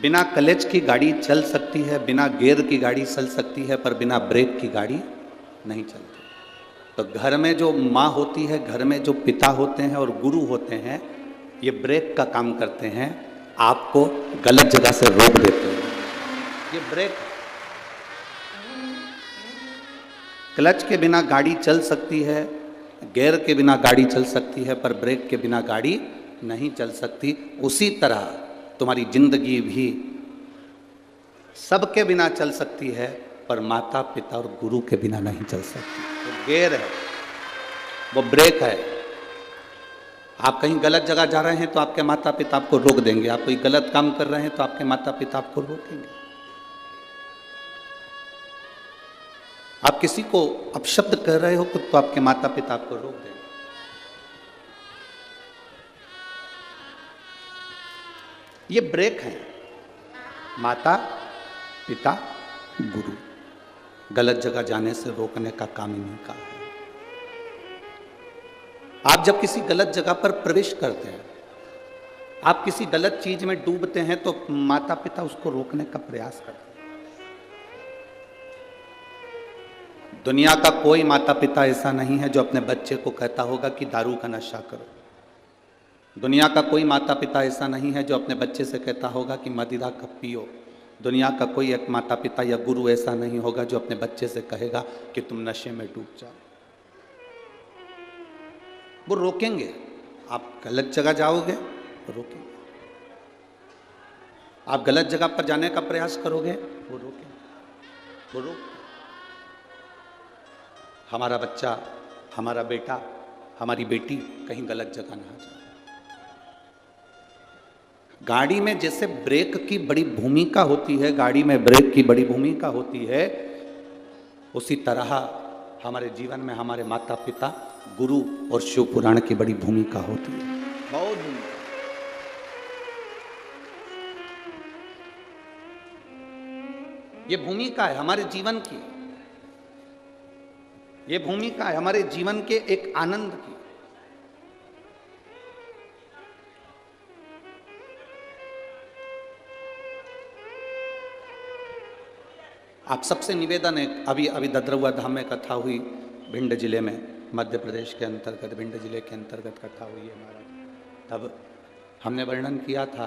बिना क्लच की गाड़ी चल सकती है, बिना गियर की गाड़ी चल सकती है, पर बिना ब्रेक की गाड़ी नहीं चलती। तो घर में जो माँ होती है, घर में जो पिता होते हैं और गुरु होते हैं, ये ब्रेक का काम करते हैं, आपको गलत जगह से रोक देते हैं। ये ब्रेक, क्लच के बिना गाड़ी चल सकती है, गियर के बिना गाड़ी चल सकती है, पर ब्रेक के बिना गाड़ी नहीं चल सकती। उसी तरह तुम्हारी जिंदगी भी सबके बिना चल सकती है, पर माता पिता और गुरु के बिना नहीं चल सकती। वो गियर है, वो ब्रेक है। आप कहीं गलत जगह जा रहे हैं तो आपके माता पिता आपको रोक देंगे, आप कोई गलत काम कर रहे हैं तो आपके माता पिता आपको रोकेंगे। आप किसी को अपशब्द कर रहे हो तो आपके माता पिता आपको रोक देंगे। ये ब्रेक है, माता पिता गुरु। गलत जगह जाने से रोकने का काम इन्हीं का है। आप जब किसी गलत जगह पर प्रवेश करते हैं, आप किसी गलत चीज में डूबते हैं, तो माता पिता उसको रोकने का प्रयास करते हैं। दुनिया का कोई माता पिता ऐसा नहीं है जो अपने बच्चे को कहता होगा कि दारू का नशा करो। दुनिया का कोई माता पिता ऐसा नहीं है जो अपने बच्चे से कहता होगा कि मदिरा का पियो। दुनिया का कोई एक माता पिता या गुरु ऐसा नहीं होगा जो अपने बच्चे से कहेगा कि तुम नशे में डूब जाओ। वो रोकेंगे। आप गलत जगह जाओगे वो रोकेंगे, आप गलत जगह पर जाने का प्रयास करोगे वो रोकेंगे, वो रोक। हमारा बच्चा, हमारा बेटा, हमारी बेटी कहीं गलत जगह ना जाए। गाड़ी में जैसे ब्रेक की बड़ी भूमिका होती है, गाड़ी में ब्रेक की बड़ी भूमिका होती है, उसी तरह हमारे जीवन में हमारे माता पिता, गुरु और शिव पुराण की बड़ी भूमिका होती है, बहुत भूमिका। ये भूमिका है हमारे जीवन की, ये भूमिका है हमारे जीवन के एक आनंद की। आप सबसे निवेदन है, अभी ददरुआ धाम में कथा हुई, भिंड जिले में, मध्य प्रदेश के अंतर्गत, भिंड जिले के अंतर्गत कथा हुई है महाराज। तब हमने वर्णन किया था,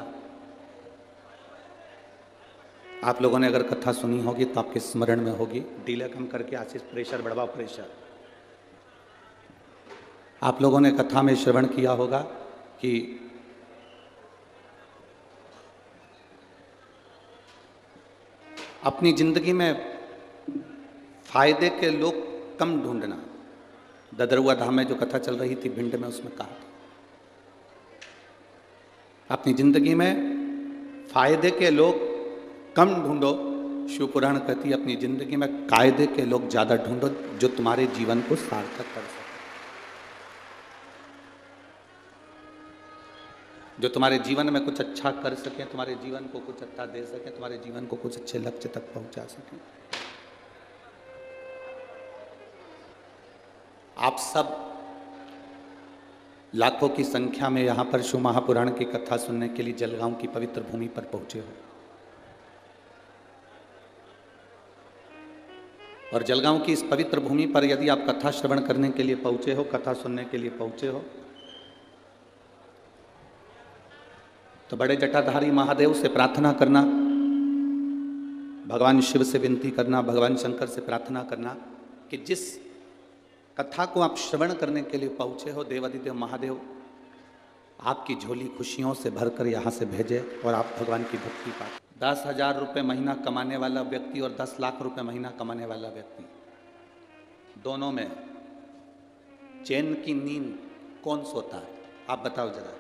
आप लोगों ने अगर कथा सुनी होगी तो आपके स्मरण में होगी। डीले कम करके आशीष, प्रेशर बढ़ाओ, प्रेशर। आप लोगों ने कथा में श्रवण किया होगा कि अपनी जिंदगी में फायदे के लोग कम ढूंढना। ददरुआ धाम में जो कथा चल रही थी भिंड में, उसमें कहा था अपनी जिंदगी में फायदे के लोग कम ढूंढो। शिव पुराण कहती है अपनी जिंदगी में कायदे के लोग ज्यादा ढूंढो, जो तुम्हारे जीवन को सार्थक कर सके, जो तुम्हारे जीवन में कुछ अच्छा कर सके, तुम्हारे जीवन को कुछ अच्छा दे सके, तुम्हारे जीवन को कुछ अच्छे लक्ष्य तक पहुंचा सके। आप सब लाखों की संख्या में यहां पर शिव महापुराण की कथा सुनने के लिए जलगांव की पवित्र भूमि पर पहुंचे हो, और जलगांव की इस पवित्र भूमि पर यदि आप कथा श्रवण करने के लिए पहुंचे हो, कथा सुनने के लिए पहुंचे हो, तो बड़े जटाधारी महादेव से प्रार्थना करना, भगवान शिव से विनती करना, भगवान शंकर से प्रार्थना करना कि जिस कथा को आप श्रवण करने के लिए पहुंचे हो, देवादिदेव महादेव आपकी झोली खुशियों से भरकर यहाँ से भेजे और आप भगवान की भक्ति पाए। 10,000 रुपये महीना कमाने वाला व्यक्ति और 10 लाख रुपए महीना कमाने वाला व्यक्ति, दोनों में चैन की नींद कौन सोता है? आप बताओ जरा,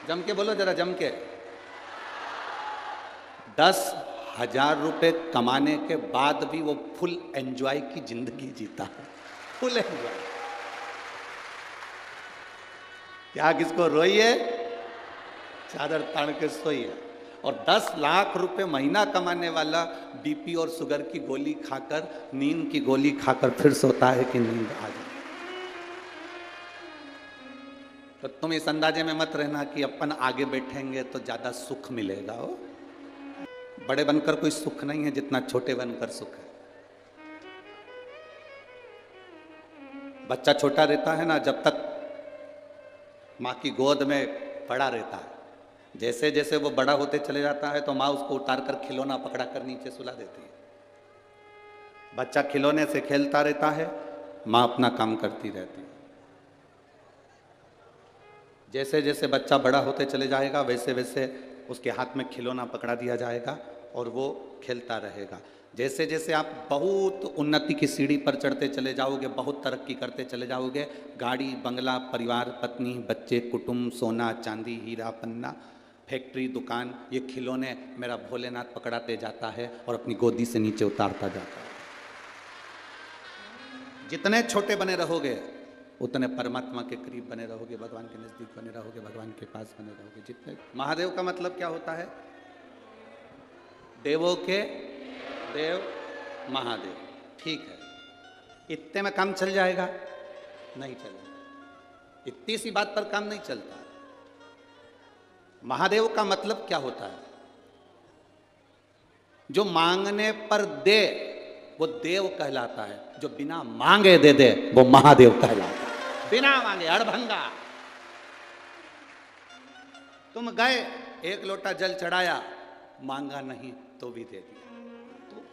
जम के बोलो जरा, जम के। 10,000 रुपये कमाने के बाद भी वो फुल एंजॉय की जिंदगी जीता है, फुल एंजॉय। क्या किसको रोइए, चादर तान के सोइए। और 10 लाख रुपए महीना कमाने वाला बीपी और शुगर की गोली खाकर, नींद की गोली खाकर फिर सोता है कि नींद आ जाए। तो तुम इस अंदाजे में मत रहना कि अपन आगे बैठेंगे तो ज्यादा सुख मिलेगा। हो बड़े बनकर कोई सुख नहीं है जितना छोटे बनकर सुख है। बच्चा छोटा रहता है ना, जब तक माँ की गोद में पड़ा रहता है, जैसे जैसे वो बड़ा होते चले जाता है तो माँ उसको उतार कर खिलौना पकड़ा कर नीचे सुला देती है। बच्चा खिलौने से खेलता रहता है, माँ अपना काम करती रहती है। जैसे जैसे बच्चा बड़ा होते चले जाएगा वैसे वैसे उसके हाथ में खिलौना पकड़ा दिया जाएगा और वो खेलता रहेगा। जैसे जैसे आप बहुत उन्नति की सीढ़ी पर चढ़ते चले जाओगे, बहुत तरक्की करते चले जाओगे, गाड़ी बंगला परिवार पत्नी बच्चे कुटुंब सोना चांदी हीरा पन्ना फैक्ट्री दुकान, ये खिलौने मेरा भोलेनाथ पकड़ाते जाता है और अपनी गोदी से नीचे उतारता जाता है। जितने छोटे बने रहोगे उतने परमात्मा के करीब बने रहोगे, भगवान के नजदीक बने रहोगे, भगवान के पास बने रहोगे। जितने महादेव का मतलब क्या होता है? देवों के देव महादेव। ठीक है, इतने में काम चल जाएगा? नहीं चलेगा। इतनी सी बात पर काम नहीं चलता। महादेव का मतलब क्या होता है? जो मांगने पर दे वो देव कहलाता है, जो बिना मांगे दे दे वो महादेव कहलाता है। बिना मांगे अड़भंगा। तुम गए एक लोटा जल चढ़ाया, मांगा नहीं तो भी दे दिया। तो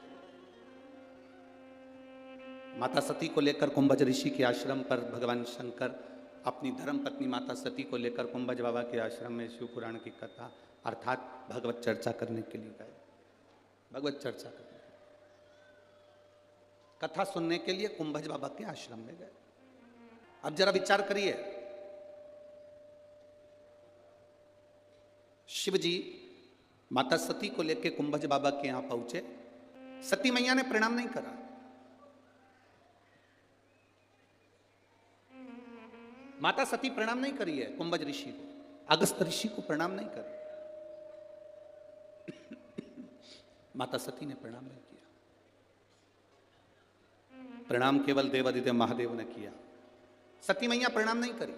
माता सती को लेकर कुंभज ऋषि के आश्रम पर भगवान शंकर अपनी धर्म पत्नी माता सती को लेकर कुंभज बाबा के आश्रम में शिव पुराण की कथा अर्थात भगवत चर्चा करने के लिए गए। भगवत चर्चा करने, कथा सुनने के लिए कुंभज बाबा के आश्रम में गए। अब जरा विचार करिए, शिव जी माता सती को लेकर कुंभज बाबा के यहां पहुंचे। सती मैया ने प्रणाम नहीं करा। माता सती प्रणाम नहीं करी है कुंभज ऋषि को, अगस्त ऋषि को प्रणाम नहीं कर। माता सती ने प्रणाम नहीं किया। प्रणाम केवल देवादिदेव महादेव ने किया, सती मैया प्रणाम नहीं करी।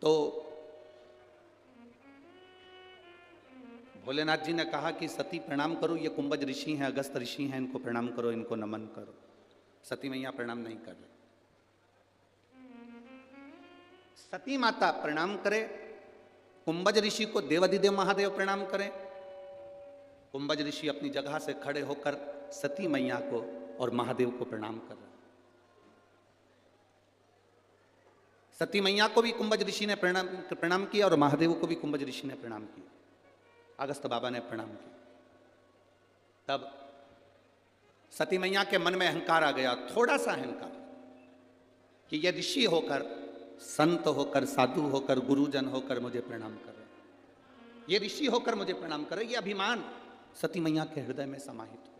तो भोलेनाथ जी ने कहा कि सती प्रणाम करो, ये कुंभज ऋषि हैं, अगस्त ऋषि हैं, इनको प्रणाम करो, इनको नमन करो। सती मैया प्रणाम नहीं कर रही। सती माता प्रणाम करे, कुंभज ऋषि को देवादिदेव महादेव प्रणाम करें। कुंभज ऋषि अपनी जगह से खड़े होकर सती मैया को और महादेव को प्रणाम कर रहे। सती मैया को भी कुंभज ऋषि ने प्रणाम किया और महादेव को भी कुंभज ऋषि ने प्रणाम किया। अगस्त बाबा ने प्रणाम किया। तब सती मैया के मन में अहंकार आ गया, थोड़ा सा अहंकार, कि ये ऋषि होकर, संत होकर, साधु होकर, गुरुजन होकर मुझे प्रणाम कर रहे, ये ऋषि होकर मुझे प्रणाम कर रहे, ये अभिमान सती मैया के हृदय में समाहित हुआ।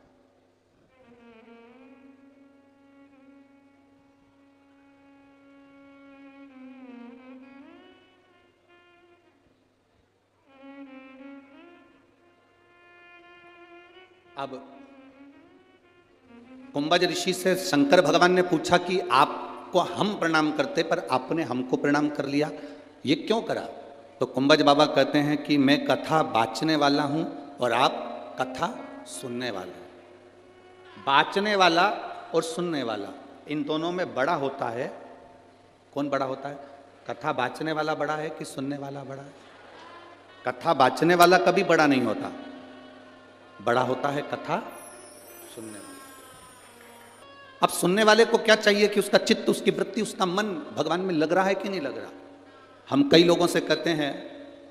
अब कुंभज ऋषि से शंकर भगवान ने पूछा कि आपको हम प्रणाम करते पर आपने हमको प्रणाम कर लिया, ये क्यों करा? तो कुंभज बाबा कहते हैं कि मैं कथा बाचने वाला हूं और आप कथा सुनने वाले। बाचने वाला और सुनने वाला, इन दोनों में बड़ा होता है कौन? बड़ा होता है कथा बाचने वाला बड़ा है कि सुनने वाला बड़ा है? कथा बाचने वाला कभी बड़ा नहीं होता, बड़ा होता है कथा सुनने वाला। अब सुनने वाले को क्या चाहिए कि उसका चित्त, उसकी वृत्ति, उसका मन भगवान में लग रहा है कि नहीं लग रहा। हम कई लोगों से कहते हैं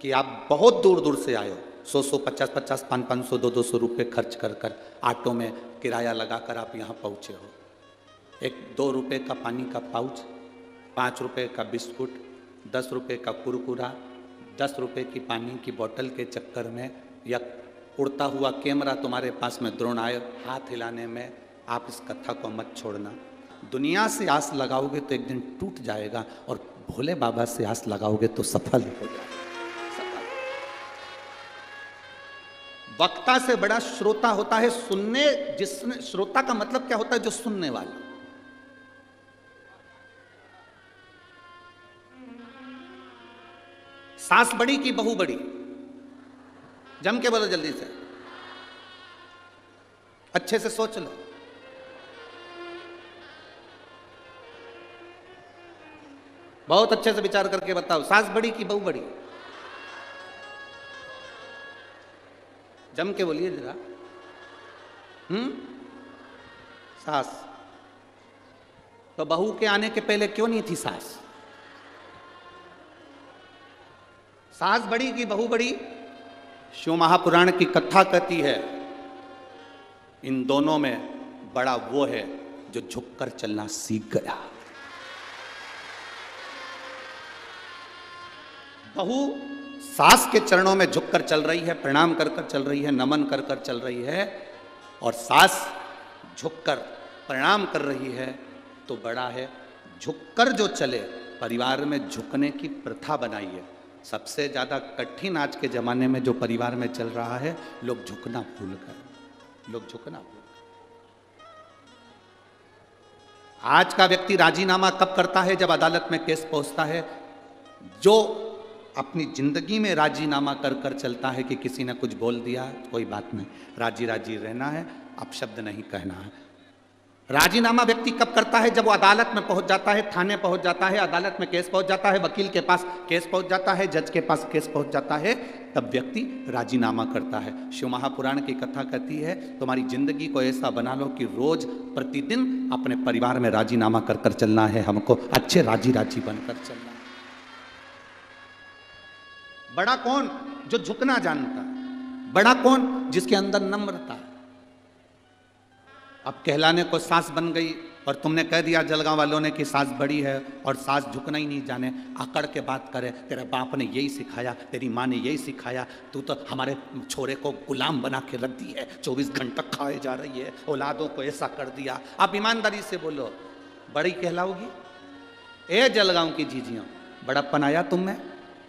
कि आप बहुत दूर दूर से आए हो, 100 50 500 200 रुपये खर्च कर कर ऑटो में किराया लगाकर आप यहाँ पहुँचे हो। एक 2 रुपये का पानी का पाउच, 5 रुपये का बिस्कुट, 10 रुपये का कुरकुरा, 10 रुपये की पानी की बोतल के चक्कर में या उड़ता हुआ कैमरा तुम्हारे पास में द्रोण आए हाथ हिलाने में आप इस कथा को मत छोड़ना। दुनिया से आस लगाओगे तो एक दिन टूट जाएगा और भोले बाबा से आस लगाओगे तो सफल हो जाएगा। वक्ता से बड़ा श्रोता होता है। सुनने, जिसने, श्रोता का मतलब क्या होता है? जो सुनने वाला। सास बड़ी की बहू बड़ी? जम के बोलो जल्दी से, अच्छे से सोच लो। बहुत अच्छे से विचार करके बताओ, सास बड़ी की बहू बड़ी? जम के बोलिए जरा। सास। तो बहू के आने के पहले क्यों नहीं थी सास? सास बड़ी की बहू बड़ी? शिव महापुराण की कथा कहती है इन दोनों में बड़ा वो है जो झुककर चलना सीख गया। बहू सास के चरणों में झुककर चल रही है, प्रणाम कर कर चल रही है, नमन कर कर चल रही है, और सास झुककर प्रणाम कर रही है तो बड़ा है। झुककर जो चले, परिवार में झुकने की प्रथा बनाई है। सबसे ज्यादा कठिन आज के जमाने में जो परिवार में चल रहा है, लोग झुकना भूल गए, लोग झुकना भूल गए। आज का व्यक्ति राजीनामा कब करता है? जब अदालत में केस पहुंचता है। जो अपनी जिंदगी में राजीनामा कर कर चलता है कि किसी ने कुछ बोल दिया, कोई बात नहीं, राजी राजी रहना है, अपशब्द नहीं कहना है। राजीनामा व्यक्ति कब करता है? जब वो अदालत में पहुंच जाता है, थाने पहुंच जाता है, अदालत में केस पहुंच जाता है, वकील के पास केस पहुंच जाता है, जज के पास केस पहुंच जाता है, तब व्यक्ति राजीनामा करता है। शिव महापुराण की कथा कहती है तुम्हारी जिंदगी को ऐसा बना लो कि रोज प्रतिदिन अपने परिवार में राजीनामा कर कर चलना है, हमको अच्छे राजी राजी बनकर चलना है। बड़ा कौन? जो झुकना जानता है। बड़ा कौन? जिसके अंदर नम्रता है। अब कहलाने को सास बन गई और तुमने कह दिया जलगांव वालों ने कि सास बड़ी है और सास झुकना ही नहीं जाने, अकड़ के बात करे, तेरे बाप ने यही सिखाया, तेरी माँ ने यही सिखाया, तू तो हमारे छोरे को गुलाम बना के रख दी है, 24 घंटा खाए जा रही है, औलादों को ऐसा कर दिया। आप ईमानदारी से बोलो, बड़ी कहलाओगी? ए जलगांव की जीजियों, बड़प्पन आया तुम में?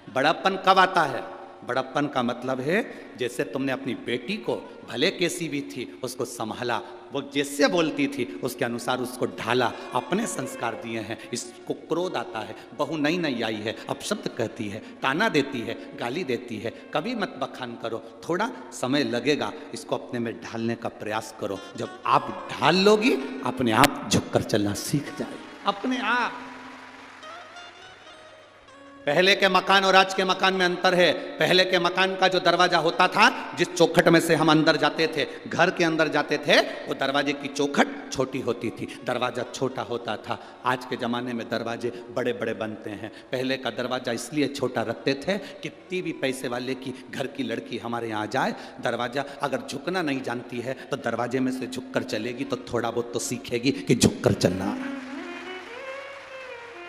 बड़प्पन कब आता है? बड़प्पन का मतलब है जैसे तुमने अपनी बेटी को, भले कैसी भी थी, उसको संभाला, वो जैसे बोलती थी उसके अनुसार उसको ढाला, अपने संस्कार दिए हैं। इसको क्रोध आता है, बहू नई नई आई है, अपशब्द कहती है, ताना देती है, गाली देती है, कभी मत बखान करो, थोड़ा समय लगेगा, इसको अपने में ढालने का प्रयास करो। जब आप ढाल लोगी, अपने आप झुककर चलना सीख जाएगी, अपने आप। पहले के मकान और आज के मकान में अंतर है। पहले के मकान का जो दरवाजा होता था, जिस चौखट में से हम अंदर जाते थे, घर के अंदर जाते थे, वो दरवाजे की चौखट छोटी होती थी, दरवाजा छोटा होता था। आज के ज़माने में दरवाजे बड़े बड़े बनते हैं। पहले का दरवाजा इसलिए छोटा रखते थे, कितनी भी पैसे वाले की घर की लड़की हमारे यहाँ जाए, दरवाजा अगर झुकना नहीं जानती है तो दरवाजे में से झुक कर चलेगी तो थोड़ा बहुत तो सीखेगी कि झुक कर चलना।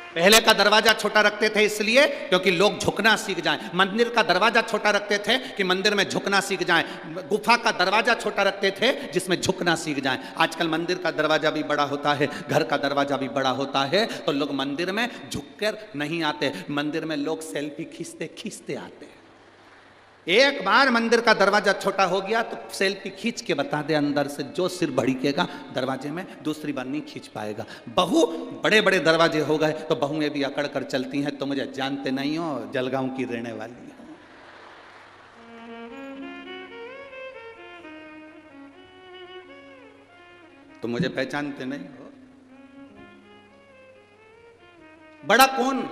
पहले का दरवाजा छोटा रखते थे इसलिए क्योंकि लोग झुकना सीख जाएं। मंदिर का दरवाजा छोटा रखते थे कि मंदिर में झुकना सीख जाएं। गुफा का दरवाजा छोटा रखते थे जिसमें झुकना सीख जाएं। आजकल मंदिर का दरवाजा भी बड़ा होता है, घर का दरवाजा भी बड़ा होता है, तो लोग मंदिर में झुककर नहीं आते, मंदिर में लोग सेल्फी खींचते खींचते आते हैं। एक बार मंदिर का दरवाजा छोटा हो गया तो सेल्फी खींच के बता दे अंदर से, जो सिर भड़केगा दरवाजे में दूसरी बार नहीं खींच पाएगा। बहू बड़े बड़े दरवाजे हो गए तो बहुएं भी अकड़ कर चलती हैं, तो मुझे जानते नहीं हो, जलगांव की रहने वाली है। तो मुझे पहचानते नहीं हो। बड़ा कौन?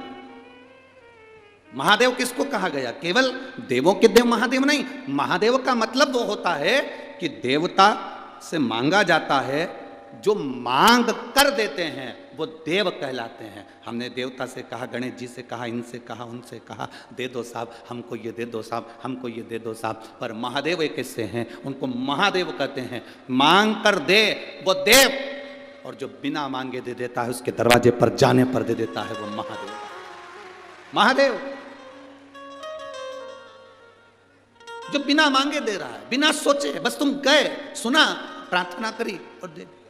महादेव किसको कहा गया? केवल देवों के देव महादेव नहीं। महादेव का मतलब वो होता है कि देवता से मांगा जाता है, जो मांग कर देते हैं वो देव कहलाते हैं। हमने देवता से कहा, गणेश जी से कहा, इनसे कहा, उनसे कहा, दे दो साहब, हमको ये दे दो साहब, हमको ये दे दो साहब। पर महादेव एक ऐसे हैं, उनको महादेव कहते हैं। मांग कर दे वो देव, और जो बिना मांगे दे देता है, उसके दरवाजे पर जाने पर दे देता है, वो महादेव। महादेव जो बिना मांगे दे रहा है, बिना सोचे, बस तुम गए, सुना, प्रार्थना करी और दे दिया।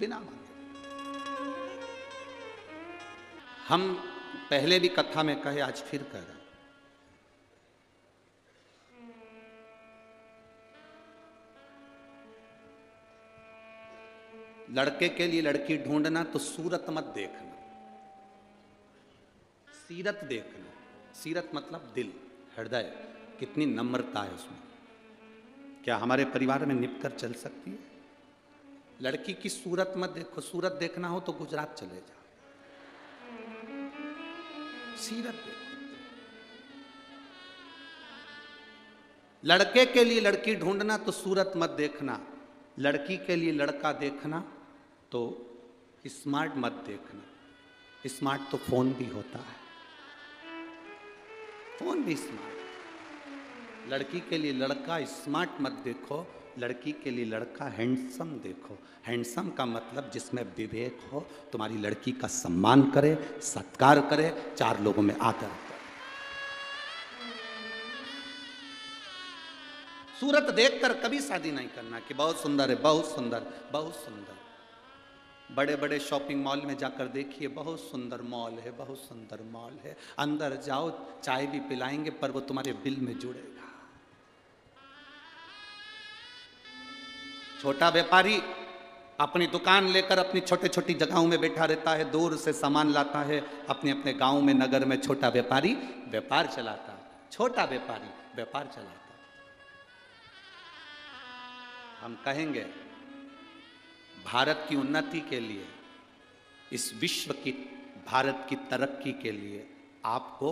बिना मांगे। हम पहले भी कथा में कहे, आज फिर कह रहे हैं, लड़के के लिए लड़की ढूंढना तो सूरत मत देखना, सीरत देखना, सीरत मतलब दिल, हृदय, कितनी नम्रता है उसमें। क्या हमारे परिवार में निप कर चल सकती है? लड़की की सूरत मत देखो, सूरत देखना हो तो गुजरात चले जाओ, सीरत देखो। लड़के के लिए लड़की ढूंढना तो सूरत मत देखना, लड़की के लिए लड़का देखना तो स्मार्ट मत देखना। स्मार्ट तो फोन भी होता है, फोन भी स्मार्ट। लड़की के लिए लड़का स्मार्ट मत देखो, लड़की के लिए लड़का हैंडसम देखो। हैंडसम का मतलब जिसमें विवेक हो, तुम्हारी लड़की का सम्मान करे, सत्कार करे, चार लोगों में आदर करे। सूरत देखकर कभी शादी नहीं करना कि बहुत सुंदर है, बहुत सुंदर, बहुत सुंदर। बड़े बड़े शॉपिंग मॉल में जाकर देखिए, बहुत सुंदर मॉल है, बहुत सुंदर मॉल है, अंदर जाओ चाय भी पिलाएंगे पर वो तुम्हारे बिल में जुड़ेगा। छोटा व्यापारी अपनी दुकान लेकर अपनी छोटे छोटी जगहों में बैठा रहता है, दूर से सामान लाता है, अपने अपने गांव में नगर में छोटा व्यापारी व्यापार चलाता है, छोटा व्यापारी व्यापार चलाता है। हम कहेंगे भारत की उन्नति के लिए, इस विश्व की, भारत की तरक्की के लिए आपको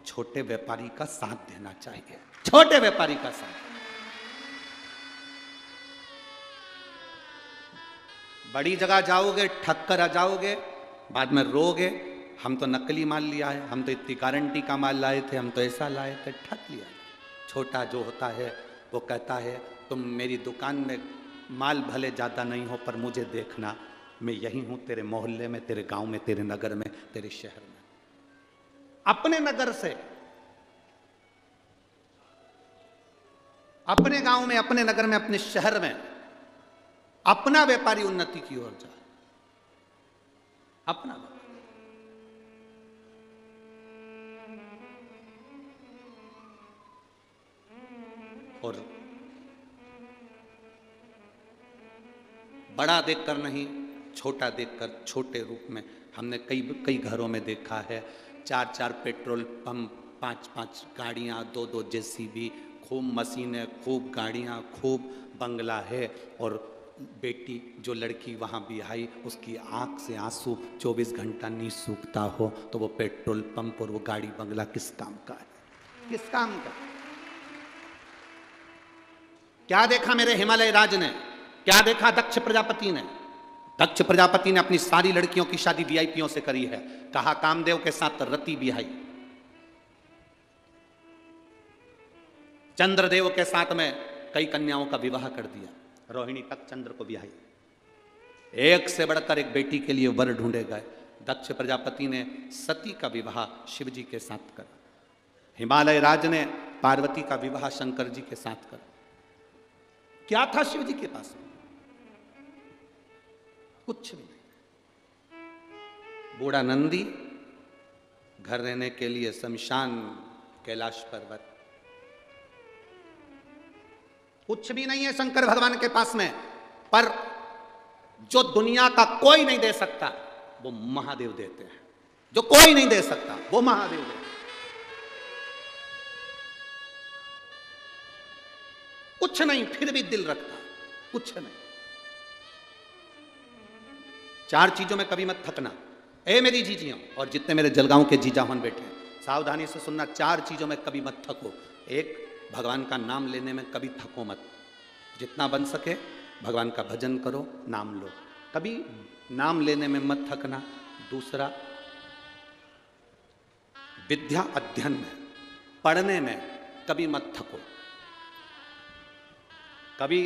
छोटे व्यापारी का साथ देना चाहिए, छोटे व्यापारी का साथ। बड़ी जगह जाओगे ठग कर आ जाओगे, बाद में रोगे हम तो नकली माल लिया है, हम तो इतनी गारंटी का माल लाए थे, हम तो ऐसा लाए थे, ठग लिया। छोटा जो होता है वो कहता है तुम मेरी दुकान में माल भले ज़्यादा नहीं हो पर मुझे देखना, मैं यही हूँ तेरे मोहल्ले में, तेरे गांव में, तेरे नगर में, तेरे शहर में। अपने नगर से, अपने गांव में, अपने नगर में, अपने शहर में अपना व्यापारी उन्नति की ओर जाए, अपना। और बड़ा देखकर नहीं, छोटा देखकर, छोटे रूप में। हमने कई घरों में देखा है, 4 पेट्रोल पंप, 5 गाड़ियाँ, 2 जेसीबी, खूब मशीनें, खूब गाड़ियाँ, खूब बंगला है। और बेटी जो लड़की वहाँ बिहाई, उसकी आँख से आंसू 24 घंटा नहीं सूखता हो तो वो पेट्रोल पंप और वो गाड़ी बंगला किस काम का है? किस काम का? क्या देखा मेरे हिमालय राज ने, क्या देखा दक्ष प्रजापति ने? दक्ष प्रजापति ने अपनी सारी लड़कियों की शादी वीआईपीओं से करी है। कहा कामदेव के साथ रति बिहाई, चंद्रदेव के साथ में कई कन्याओं का विवाह कर दिया, रोहिणी तक चंद्र को बिहाई। एक से बढ़कर एक बेटी के लिए वर ढूंढे गए। दक्ष प्रजापति ने सती का विवाह शिव जी के साथ करा, हिमालय राज ने पार्वती का विवाह शंकर जी के साथ करा। क्या था शिव जी के पास? कुछ भी नहीं। बूढ़ा नंदी, घर रहने के लिए शमशान, कैलाश पर्वत, कुछ भी नहीं है शंकर भगवान के पास में। पर जो दुनिया का कोई नहीं दे सकता वो महादेव देते हैं, जो कोई नहीं दे सकता वो महादेव देते हैं। कुछ नहीं फिर भी दिल रखता, कुछ नहीं। 4 चीजों में कभी मत थकना। ए मेरी जीजियों और जितने मेरे जलगांव के जीजा होन बैठे हैं, सावधानी से सुनना, 4 चीजों में कभी मत थको। 1, भगवान का नाम लेने में कभी थको मत, जितना बन सके भगवान का भजन करो, नाम लो, कभी नाम लेने में मत थकना। 2, विद्या अध्ययन में, पढ़ने में कभी मत थको, कभी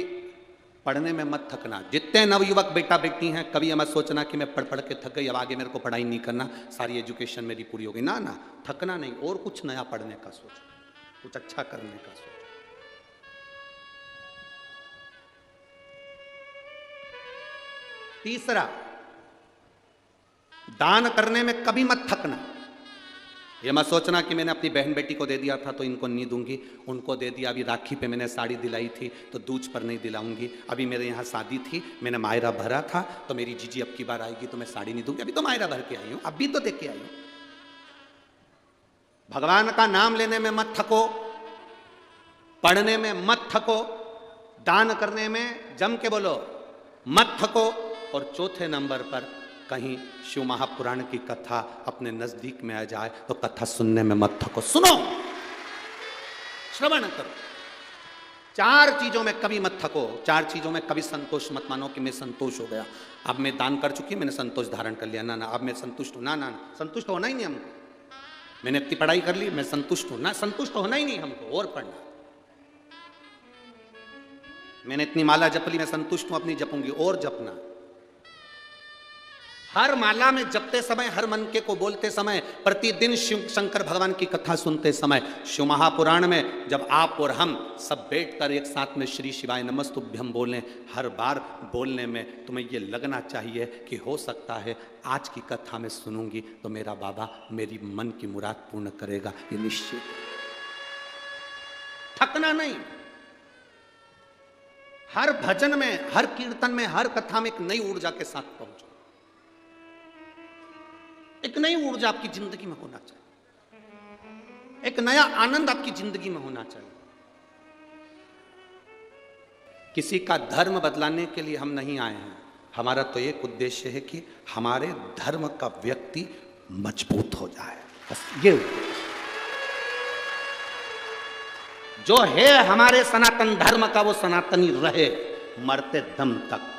पढ़ने में मत थकना। जितने नवयुवक बेटा बेटी हैं, कभी मत सोचना कि मैं पढ़ के थक गई, अब आगे मेरे को पढ़ाई नहीं करना, सारी एजुकेशन मेरी पूरी हो गई। ना ना, थकना नहीं, और कुछ नया पढ़ने का सोचो, कुछ अच्छा करने का सोचो। 3, दान करने में कभी मत थकना। ये मत सोचना कि मैंने अपनी बहन बेटी को दे दिया था तो इनको नहीं दूंगी, उनको दे दिया, अभी राखी पे मैंने साड़ी दिलाई थी तो दूज पर नहीं दिलाऊंगी, अभी मेरे यहाँ शादी थी मैंने मायरा भरा था तो मेरी जीजी अब की बार आएगी तो मैं साड़ी नहीं दूंगी, अभी तो मायरा भर के आई हूँ, अभी तो देख के आई हूँ। भगवान का नाम लेने में मत थको, पढ़ने में मत थको, दान करने में जम के बोलो मत थको, और चौथे नंबर पर कहीं शिव महापुराण की कथा अपने नजदीक में आ जाए तो कथा सुनने में मत थको, सुनो, श्रवण करो। चार चीजों में कभी मत थको, चार चीजों में कभी संतोष मत मानो कि मैं संतोष हो गया, अब मैं दान कर चुकी, मैंने संतोष धारण कर लिया, ना ना अब मैं संतुष्ट हूं, ना ना संतुष्ट होना ही नहीं हमको, मैंने इतनी पढ़ाई कर ली, मैं संतुष्ट हूं, ना संतुष्ट होना ही नहीं हमको, और पढ़ना, मैंने इतनी माला जप ली, मैं संतुष्ट हूं, अपनी जपूंगी, और जपना। हर माला में जपते समय, हर मन के को बोलते समय, प्रतिदिन शिव शंकर भगवान की कथा सुनते समय, शिव महापुराण में जब आप और हम सब बैठकर एक साथ में श्री शिवाय नमस्तुभ्यम बोलें, हर बार बोलने में तुम्हें ये लगना चाहिए कि हो सकता है आज की कथा में सुनूंगी तो मेरा बाबा मेरी मन की मुराद पूर्ण करेगा, ये निश्चित। थकना नहीं, हर भजन में, हर कीर्तन में, हर कथा में एक नई ऊर्जा के साथ पहुंचो, एक नई ऊर्जा आपकी जिंदगी में होना चाहिए, एक नया आनंद आपकी जिंदगी में होना चाहिए। किसी का धर्म बदलाने के लिए हम नहीं आए हैं, हमारा तो एक उद्देश्य है कि हमारे धर्म का व्यक्ति मजबूत हो जाए, बस ये उद्देश्य जो है हमारे सनातन धर्म का, वो सनातनी रहे मरते दम तक।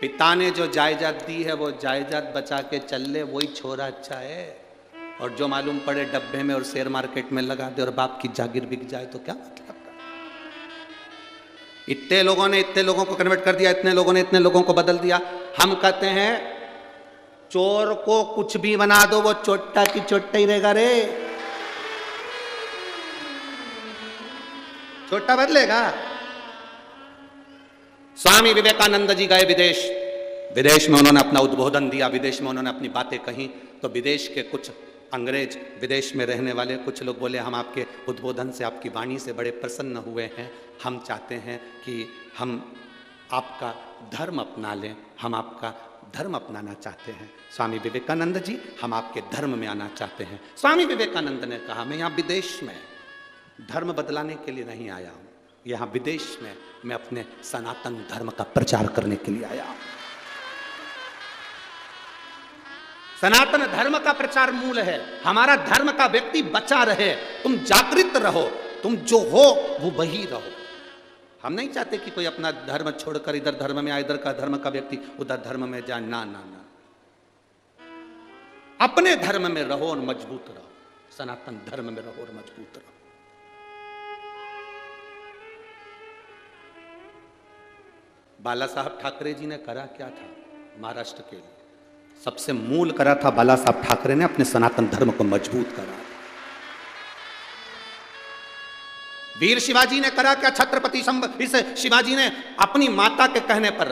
पिता ने जो जायदाद दी है वो जायदाद बचा के चल ले, वही छोरा अच्छा है, और जो मालूम पड़े डब्बे में और शेयर मार्केट में लगा दे और बाप की जागीर बिक जाए तो क्या मतलब का? इतने लोगों ने इतने लोगों को कन्वर्ट कर दिया, इतने लोगों ने इतने लोगों को बदल दिया। हम कहते हैं चोर को कुछ भी बना दो वो चोट्टा की चोट्टा ही रहेगा रे, छोटा बदलेगा। स्वामी विवेकानंद जी गए विदेश, विदेश में उन्होंने अपना उद्बोधन दिया, विदेश में उन्होंने अपनी बातें कही, तो विदेश के कुछ अंग्रेज, विदेश में रहने वाले कुछ लोग बोले हम आपके उद्बोधन से, आपकी वाणी से बड़े प्रसन्न हुए हैं, हम चाहते हैं कि हम आपका धर्म अपना लें, हम आपका धर्म अपनाना चाहते हैं। स्वामी विवेकानंद जी हम आपके धर्म में आना चाहते हैं। स्वामी विवेकानंद ने कहा मैं यहाँ विदेश में धर्म बदलाने के लिए नहीं आया हूँ, यहाँ विदेश में मैं अपने सनातन धर्म का प्रचार करने के लिए आया हूँ। सनातन धर्म का प्रचार मूल है, हमारा धर्म का व्यक्ति बचा रहे, तुम जागृत रहो, तुम जो हो वो वही रहो। हम नहीं चाहते कि कोई अपना धर्म छोड़कर इधर धर्म में आए, इधर का धर्म का व्यक्ति उधर धर्म में जाए, ना ना ना, अपने धर्म में रहो और मजबूत रहो, सनातन धर्म में रहो और मजबूत रहो। बाला साहब ठाकरे जी ने करा क्या था महाराष्ट्र के लिए? सबसे मूल करा था बाला साहब ठाकरे ने, अपने सनातन धर्म को मजबूत करा। वीर शिवाजी ने करा क्या? छत्रपति इस शिवाजी ने अपनी माता के कहने पर,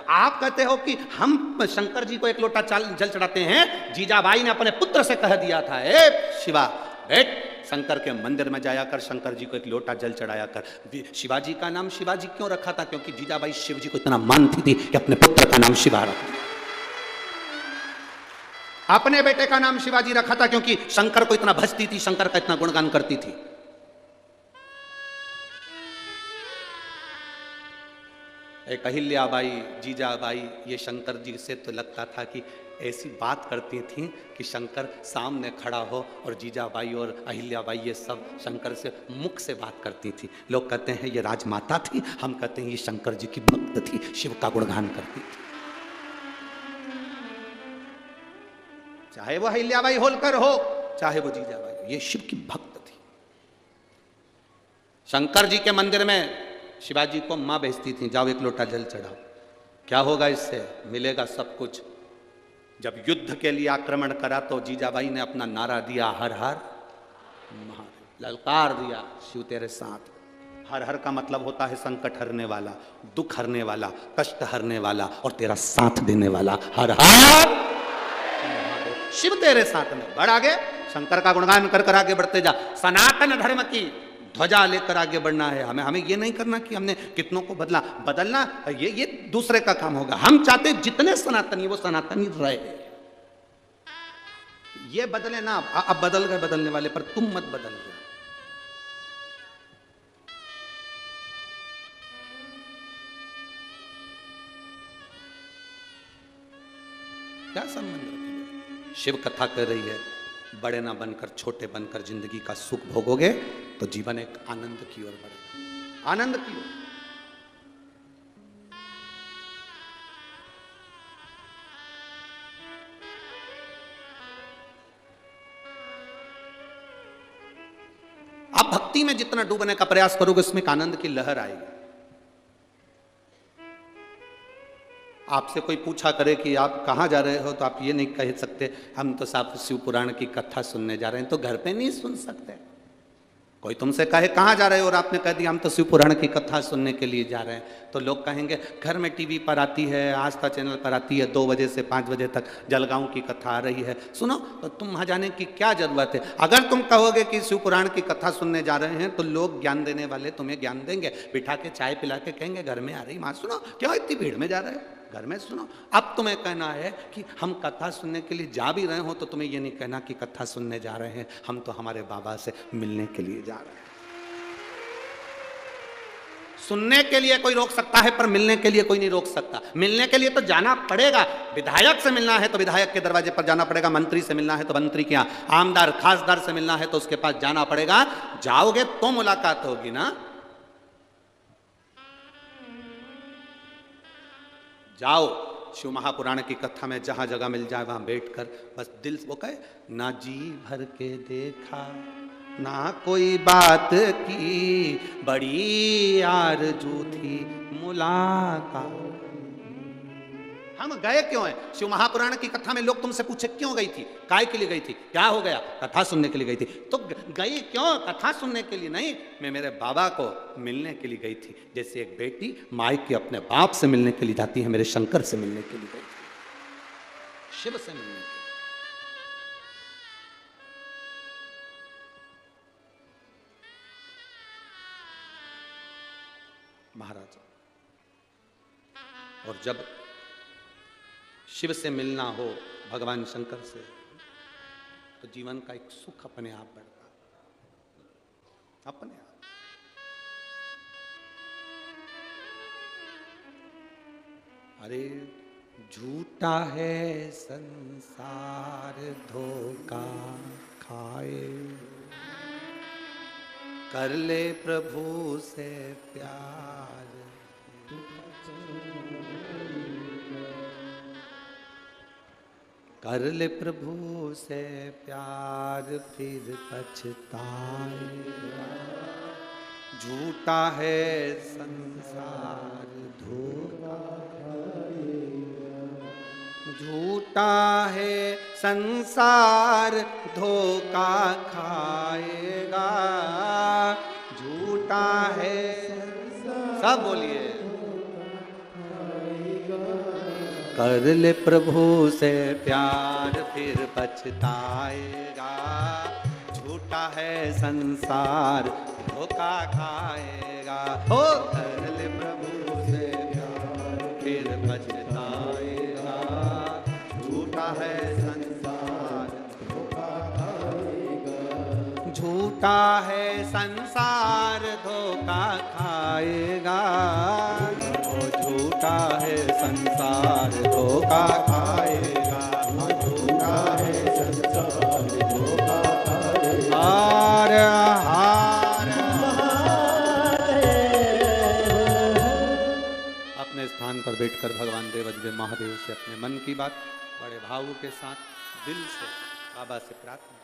आप कहते हो कि हम शंकर जी को एक लोटा जल चढ़ाते हैं, जीजाबाई ने अपने पुत्र से कह दिया था ए शिवा बेट शंकर के मंदिर में जाया कर, शंकर जी को एक लोटा जल चढ़ाया कर। शिवाजी का नाम शिवाजी क्यों रखा था? क्योंकि जीजाबाई शिव जी को इतना मानती थी कि अपने पुत्र का नाम शिवा रखा। अपने बेटे का नाम शिवाजी रखा था क्योंकि शंकर को इतना भजती थी, शंकर का इतना गुणगान करती थी। एक अहिल्याबाई, जीजाबाई, ये शंकर जी से तो लगता था कि ऐसी बात करती थी कि शंकर सामने खड़ा हो, और जीजाबाई और अहिल्याबाई ये सब शंकर से मुख से बात करती थी। लोग कहते हैं ये राजमाता थी, हम कहते हैं ये शंकर जी की भक्त थी, शिव का गुणगान करती थी। चाहे वो अहिल्याबाई होलकर हो, चाहे वो जीजाबाई हो, ये शिव की भक्त थी। शंकर जी के मंदिर में शिवाजी को मां भेजती थी, जाओ एक लोटा जल चढ़ाओ। क्या होगा इससे? मिलेगा सब कुछ। जब युद्ध के लिए आक्रमण करा तो जीजाबाई ने अपना नारा दिया, हर हर महादेव, ललकार दिया, शिव तेरे साथ। हर हर का मतलब होता है संकट हरने वाला, दुख हरने वाला, कष्ट हरने वाला और तेरा साथ देने वाला। हर हर शिव तेरे साथ में। बढ़ आगे, शंकर का गुणगान कर कर आगे बढ़ते जा। सनातन धर्म की ध्वजा लेकर आगे बढ़ना है हमें। हमें ये नहीं करना कि हमने कितनों को बदलना, ये दूसरे का काम होगा। हम चाहते जितने सनातनी वो सनातनी रहे। ये बदले ना, अब बदल गए बदलने वाले, पर तुम मत बदल गए। क्या संबंध रखेंगे? शिव कथा कर रही है, बड़े ना बनकर छोटे बनकर जिंदगी का सुख भोगोगे तो जीवन एक आनंद की ओर बढ़ेगा, आनंद की ओर। आप भक्ति में जितना डूबने का प्रयास करोगे उसमें एक आनंद की लहर आएगी। आपसे कोई पूछा करे कि आप कहाँ जा रहे हो, तो आप ये नहीं कह सकते हम तो साफ शिव पुराण की कथा सुनने जा रहे हैं, तो घर पे नहीं सुन सकते। कोई तुमसे कहे कहाँ जा रहे हो और आपने कह दिया हम तो शिव पुराण की कथा सुनने के लिए जा रहे हैं, तो लोग कहेंगे घर में टीवी पर आती है, आस्था चैनल पर आती है, 2 बजे से 5 बजे तक जलगांव की कथा आ रही है, सुनो। तो तुम वहाँ जाने की क्या जरूरत है? अगर तुम कहोगे कि शिव पुराण की कथा सुनने जा रहे हैं तो लोग ज्ञान देने वाले तुम्हें ज्ञान देंगे, बिठा के चाय पिला के कहेंगे घर में आ रही माँ, सुनो क्यों इतनी भीड़ में जा रहे हो, घर में सुनो। अब तुम्हें कहना है कि हम कथा सुनने के लिए जा भी रहे हो तो तुम्हें ये नहीं कहना कि कथा सुनने जा रहे हैं, हम तो हमारे बाबा से मिलने के लिए जा रहे हैं। सुनने के लिए कोई रोक सकता है पर मिलने के लिए कोई नहीं रोक सकता। मिलने के लिए तो जाना पड़ेगा, विधायक से मिलना है तो विधायक के दरवाजे पर जाना पड़ेगा, मंत्री से मिलना है तो मंत्री के यहाँ, आमदार खासदार से मिलना है तो उसके पास जाना पड़ेगा। जाओगे तो मुलाकात होगी ना। जाओ शिव महापुराण की कथा में जहां जगह मिल जाए वहां बैठकर बस दिल वो कहे ना जी भर के देखा ना कोई बात की, बड़ी आरज़ू थी मुलाकात। हम गए क्यों हैं? शिव महापुराण की कथा में लोग तुमसे पूछे क्यों गई थी, काय के लिए गई थी, क्या हो गया, कथा सुनने के लिए गई थी। तो गई क्यों? कथा सुनने के लिए नहीं, मैं मेरे बाबा को मिलने के लिए गई थी। जैसे एक बेटी माई के अपने बाप से मिलने के लिए जाती है, मेरे शंकर से मिलने के लिए गई थी, शिव से मिलने के लिए। महाराज, और जब शिव से मिलना हो, भगवान शंकर से, तो जीवन का एक सुख अपने आप बढ़ता, अपने आप। अरे झूठा है संसार धोखा खाए, कर ले प्रभु से प्यार, कर ले प्रभु से प्यार फिर पछताएगा। झूठा है संसार धोखा, झूठा है संसार धोखा खाएगा, झूठा है सब बोलिए। कर ले प्रभु से प्यार फिर पछताएगा, झूठा है संसार धोखा खाएगा। हो कर ले प्रभु से प्यार फिर पछताएगा, झूठा है संसार धोखा खाएगा, झूठा है संसार धोखा खाएगा, झूठा है संसार धोखा खाएगा, झूठा है संसार धोखा खाएगा। हार हार अपने स्थान पर बैठकर भगवान देवाधिदेव महादेव से अपने मन की बात बड़े भाव के साथ दिल से बाबा से प्रार्थना,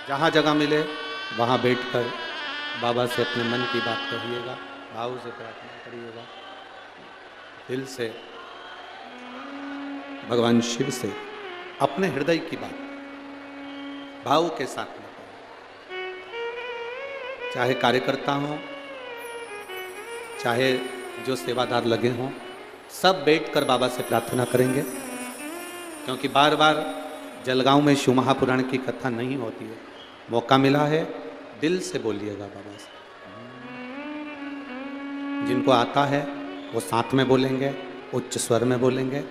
जहाँ जगह मिले वहाँ बैठकर बाबा से अपने मन की बात कहिएगा, भाव से प्रार्थना करिएगा, दिल से भगवान शिव से अपने हृदय की बात भाव के साथ बताएं। चाहे कार्यकर्ता हो, चाहे जो सेवादार लगे हों, सब बैठकर बाबा से प्रार्थना करेंगे, क्योंकि बार बार जलगांव में शिव महापुराण की कथा नहीं होती है। मौका मिला है, दिल से बोलिएगा बाबा से। जिनको आता है वो साथ में बोलेंगे, उच्च स्वर में बोलेंगे,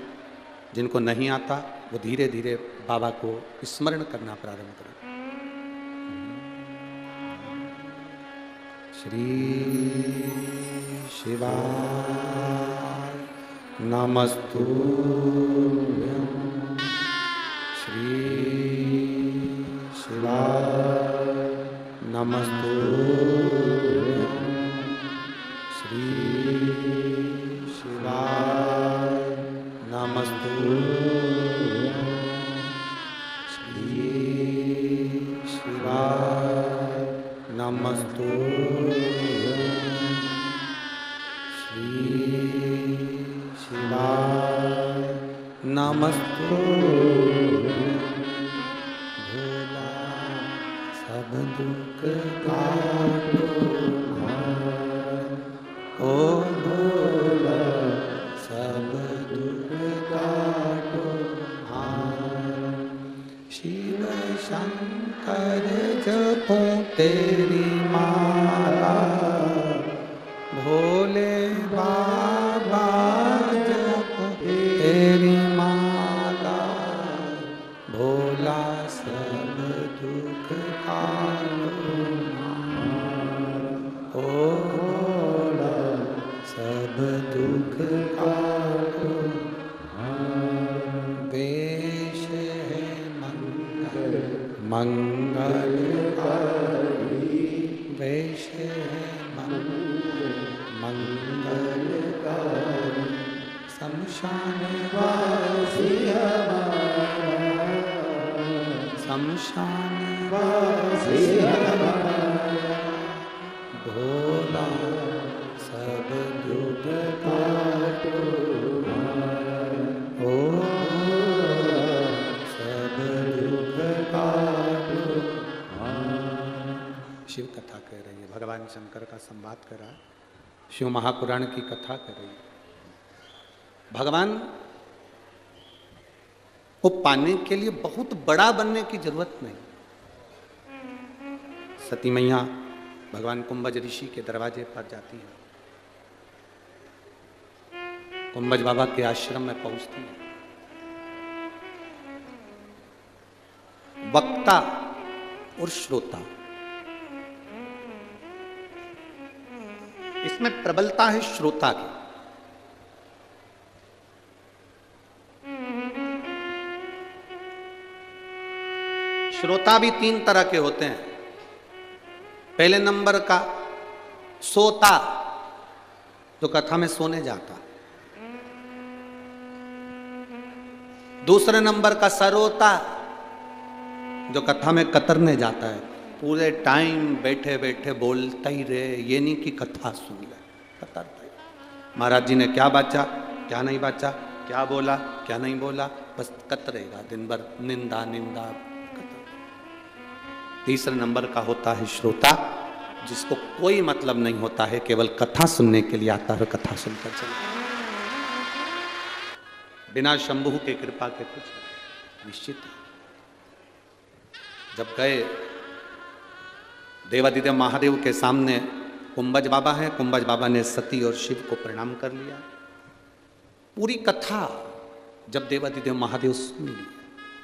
जिनको नहीं आता वो धीरे धीरे बाबा को स्मरण करना प्रारंभ करें। श्री शिवाय नमस्तुभ्यं, श्री शिवाय नमस्तुभ्यं, श्री शिवाय नमस्तुभ्यं, श्री शिवाय नमस्तुभ्यं, श्री शिवाय नमस्तुभ्यं। भोला सब दुख काटो हार, ओ भोला सब दुख काटो हार। शिव शंकर जपूं तेरी माला, भोले बाबा जपूं तेरी माला, भोला सब दुख काटो हार, ओ भोला सब दुख काटो हार। वेश है मंगलकारी, वेश है मंगलकारी, शमशान वासी हमारा, शमशान वासी हमारा, भोला सब दुख काटो हार, ओ भोला सब दुख काटो हार। शिव कथा कह रही है, भगवान शंकर का संवाद कर रहा है, शिव महापुराण की कथा कर रही है। भगवान को पाने के लिए बहुत बड़ा बनने की जरूरत नहीं। सती मैया भगवान कुंभज ऋषि के दरवाजे पर जाती है, कुंभज बाबा के आश्रम में पहुंचती है। वक्ता और श्रोता, इसमें प्रबलता है श्रोता की। श्रोता भी तीन तरह के होते हैं। पहले नंबर का सोता, जो कथा में सोने जाता। दूसरे नंबर का सरोता, जो कथा में कतरने जाता है, पूरे टाइम बैठे बैठे बोलता ही रहे, ये नहीं कि कथा सुन ले, कतरता ही। महाराज जी ने क्या बाचा, क्या नहीं बाचा, क्या बोला, क्या नहीं बोला, बस कतरेगा दिन भर, निंदा निंदा कतर। तीसरे नंबर का होता है श्रोता, जिसको कोई मतलब नहीं होता है, केवल कथा सुनने के लिए आता है, कथा सुनकर चले, बिना शंभु के कृपा के कुछ निश्चित है। जब गए देवादिदेव महादेव के सामने कुंभज बाबा हैं, कुंभज बाबा ने सती और शिव को प्रणाम कर लिया। पूरी कथा जब देवादिदेव महादेव सुन ली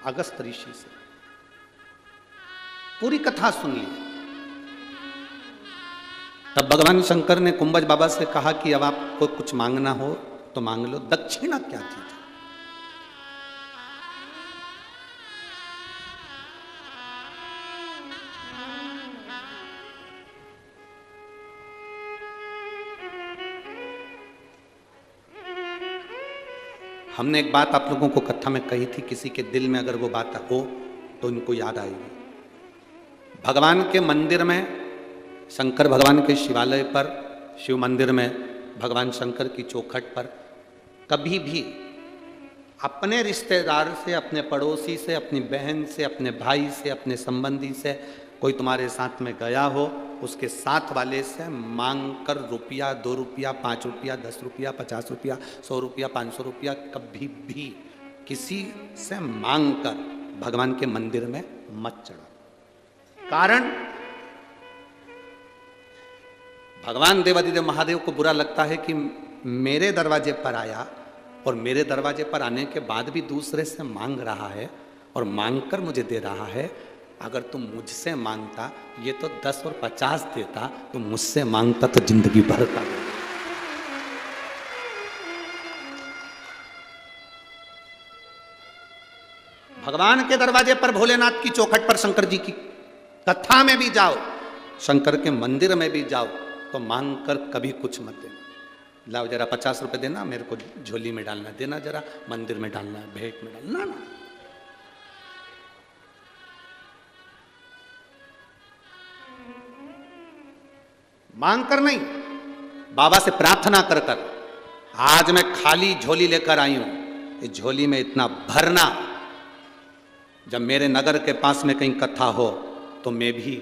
अगस्त ऋषि से, पूरी कथा सुन ली, तब भगवान शंकर ने कुंभज बाबा से कहा कि अब आपको कुछ मांगना हो तो मांग लो। दक्षिणा क्या चीज है? हमने एक बात आप लोगों को कथा में कही थी, किसी के दिल में अगर वो बात हो तो इनको याद आएगी। भगवान के मंदिर में, शंकर भगवान के शिवालय पर, शिव मंदिर में भगवान शंकर की चौखट पर कभी भी अपने रिश्तेदार से, अपने पड़ोसी से, अपनी बहन से, अपने भाई से, अपने संबंधी से कोई तुम्हारे साथ में गया हो, उसके साथ वाले से मांग कर रुपया, 2 रुपया, 5 रुपया, 10 रुपया, 50 रुपया, 100 रुपया, 500 रुपया कभी भी किसी से मांग कर भगवान के मंदिर में मत चढ़ो। कारण भगवान देवादिदेव महादेव को बुरा लगता है कि मेरे दरवाजे पर आया और मेरे दरवाजे पर आने के बाद भी दूसरे से मांग रहा है और मांग कर मुझे दे रहा है। अगर तुम मुझसे मांगता, ये तो 10 और 50 देता, तुम मुझसे मांगता तो जिंदगी भर का। भगवान के दरवाजे पर, भोलेनाथ की चौखट पर, शंकर जी की कथा में भी जाओ, शंकर के मंदिर में भी जाओ, तो मांग कर कभी कुछ मत देना। लाओ जरा 50 रुपए देना, मेरे को झोली में डालना, देना जरा मंदिर में डालना, भेंट में डालना ना। मांग कर नहीं, बाबा से प्रार्थना कर कर। आज मैं खाली झोली लेकर आई हूं, इस झोली में इतना भरना, जब मेरे नगर के पास में कहीं कथा हो तो मैं भी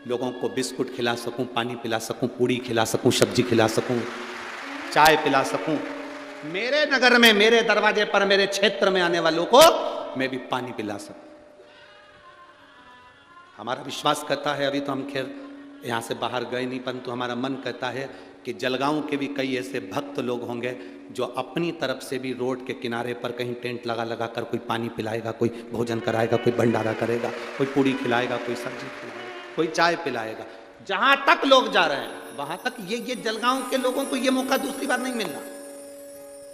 लोगों को बिस्कुट खिला सकूं, पानी पिला सकूं, पूड़ी खिला सकूं, सब्जी खिला सकूं, चाय पिला सकूं। मेरे नगर में, मेरे दरवाजे पर, मेरे क्षेत्र में आने वालों को मैं भी पानी पिला सकूं। हमारा विश्वास कहता है, अभी तो हम खैर यहाँ से बाहर गए नहीं, परंतु हमारा मन कहता है कि जलगांव के भी कई ऐसे भक्त लोग होंगे जो अपनी तरफ से भी रोड के किनारे पर कहीं टेंट लगा लगा कर कोई पानी पिलाएगा, कोई भोजन कराएगा, कोई भंडारा करेगा, कोई पूड़ी खिलाएगा, कोई सब्जी खिलाएगा, कोई चाय पिलाएगा। जहां तक लोग जा रहे हैं वहां तक ये जलगांव के लोगों को ये मौका दूसरी बार नहीं मिलना।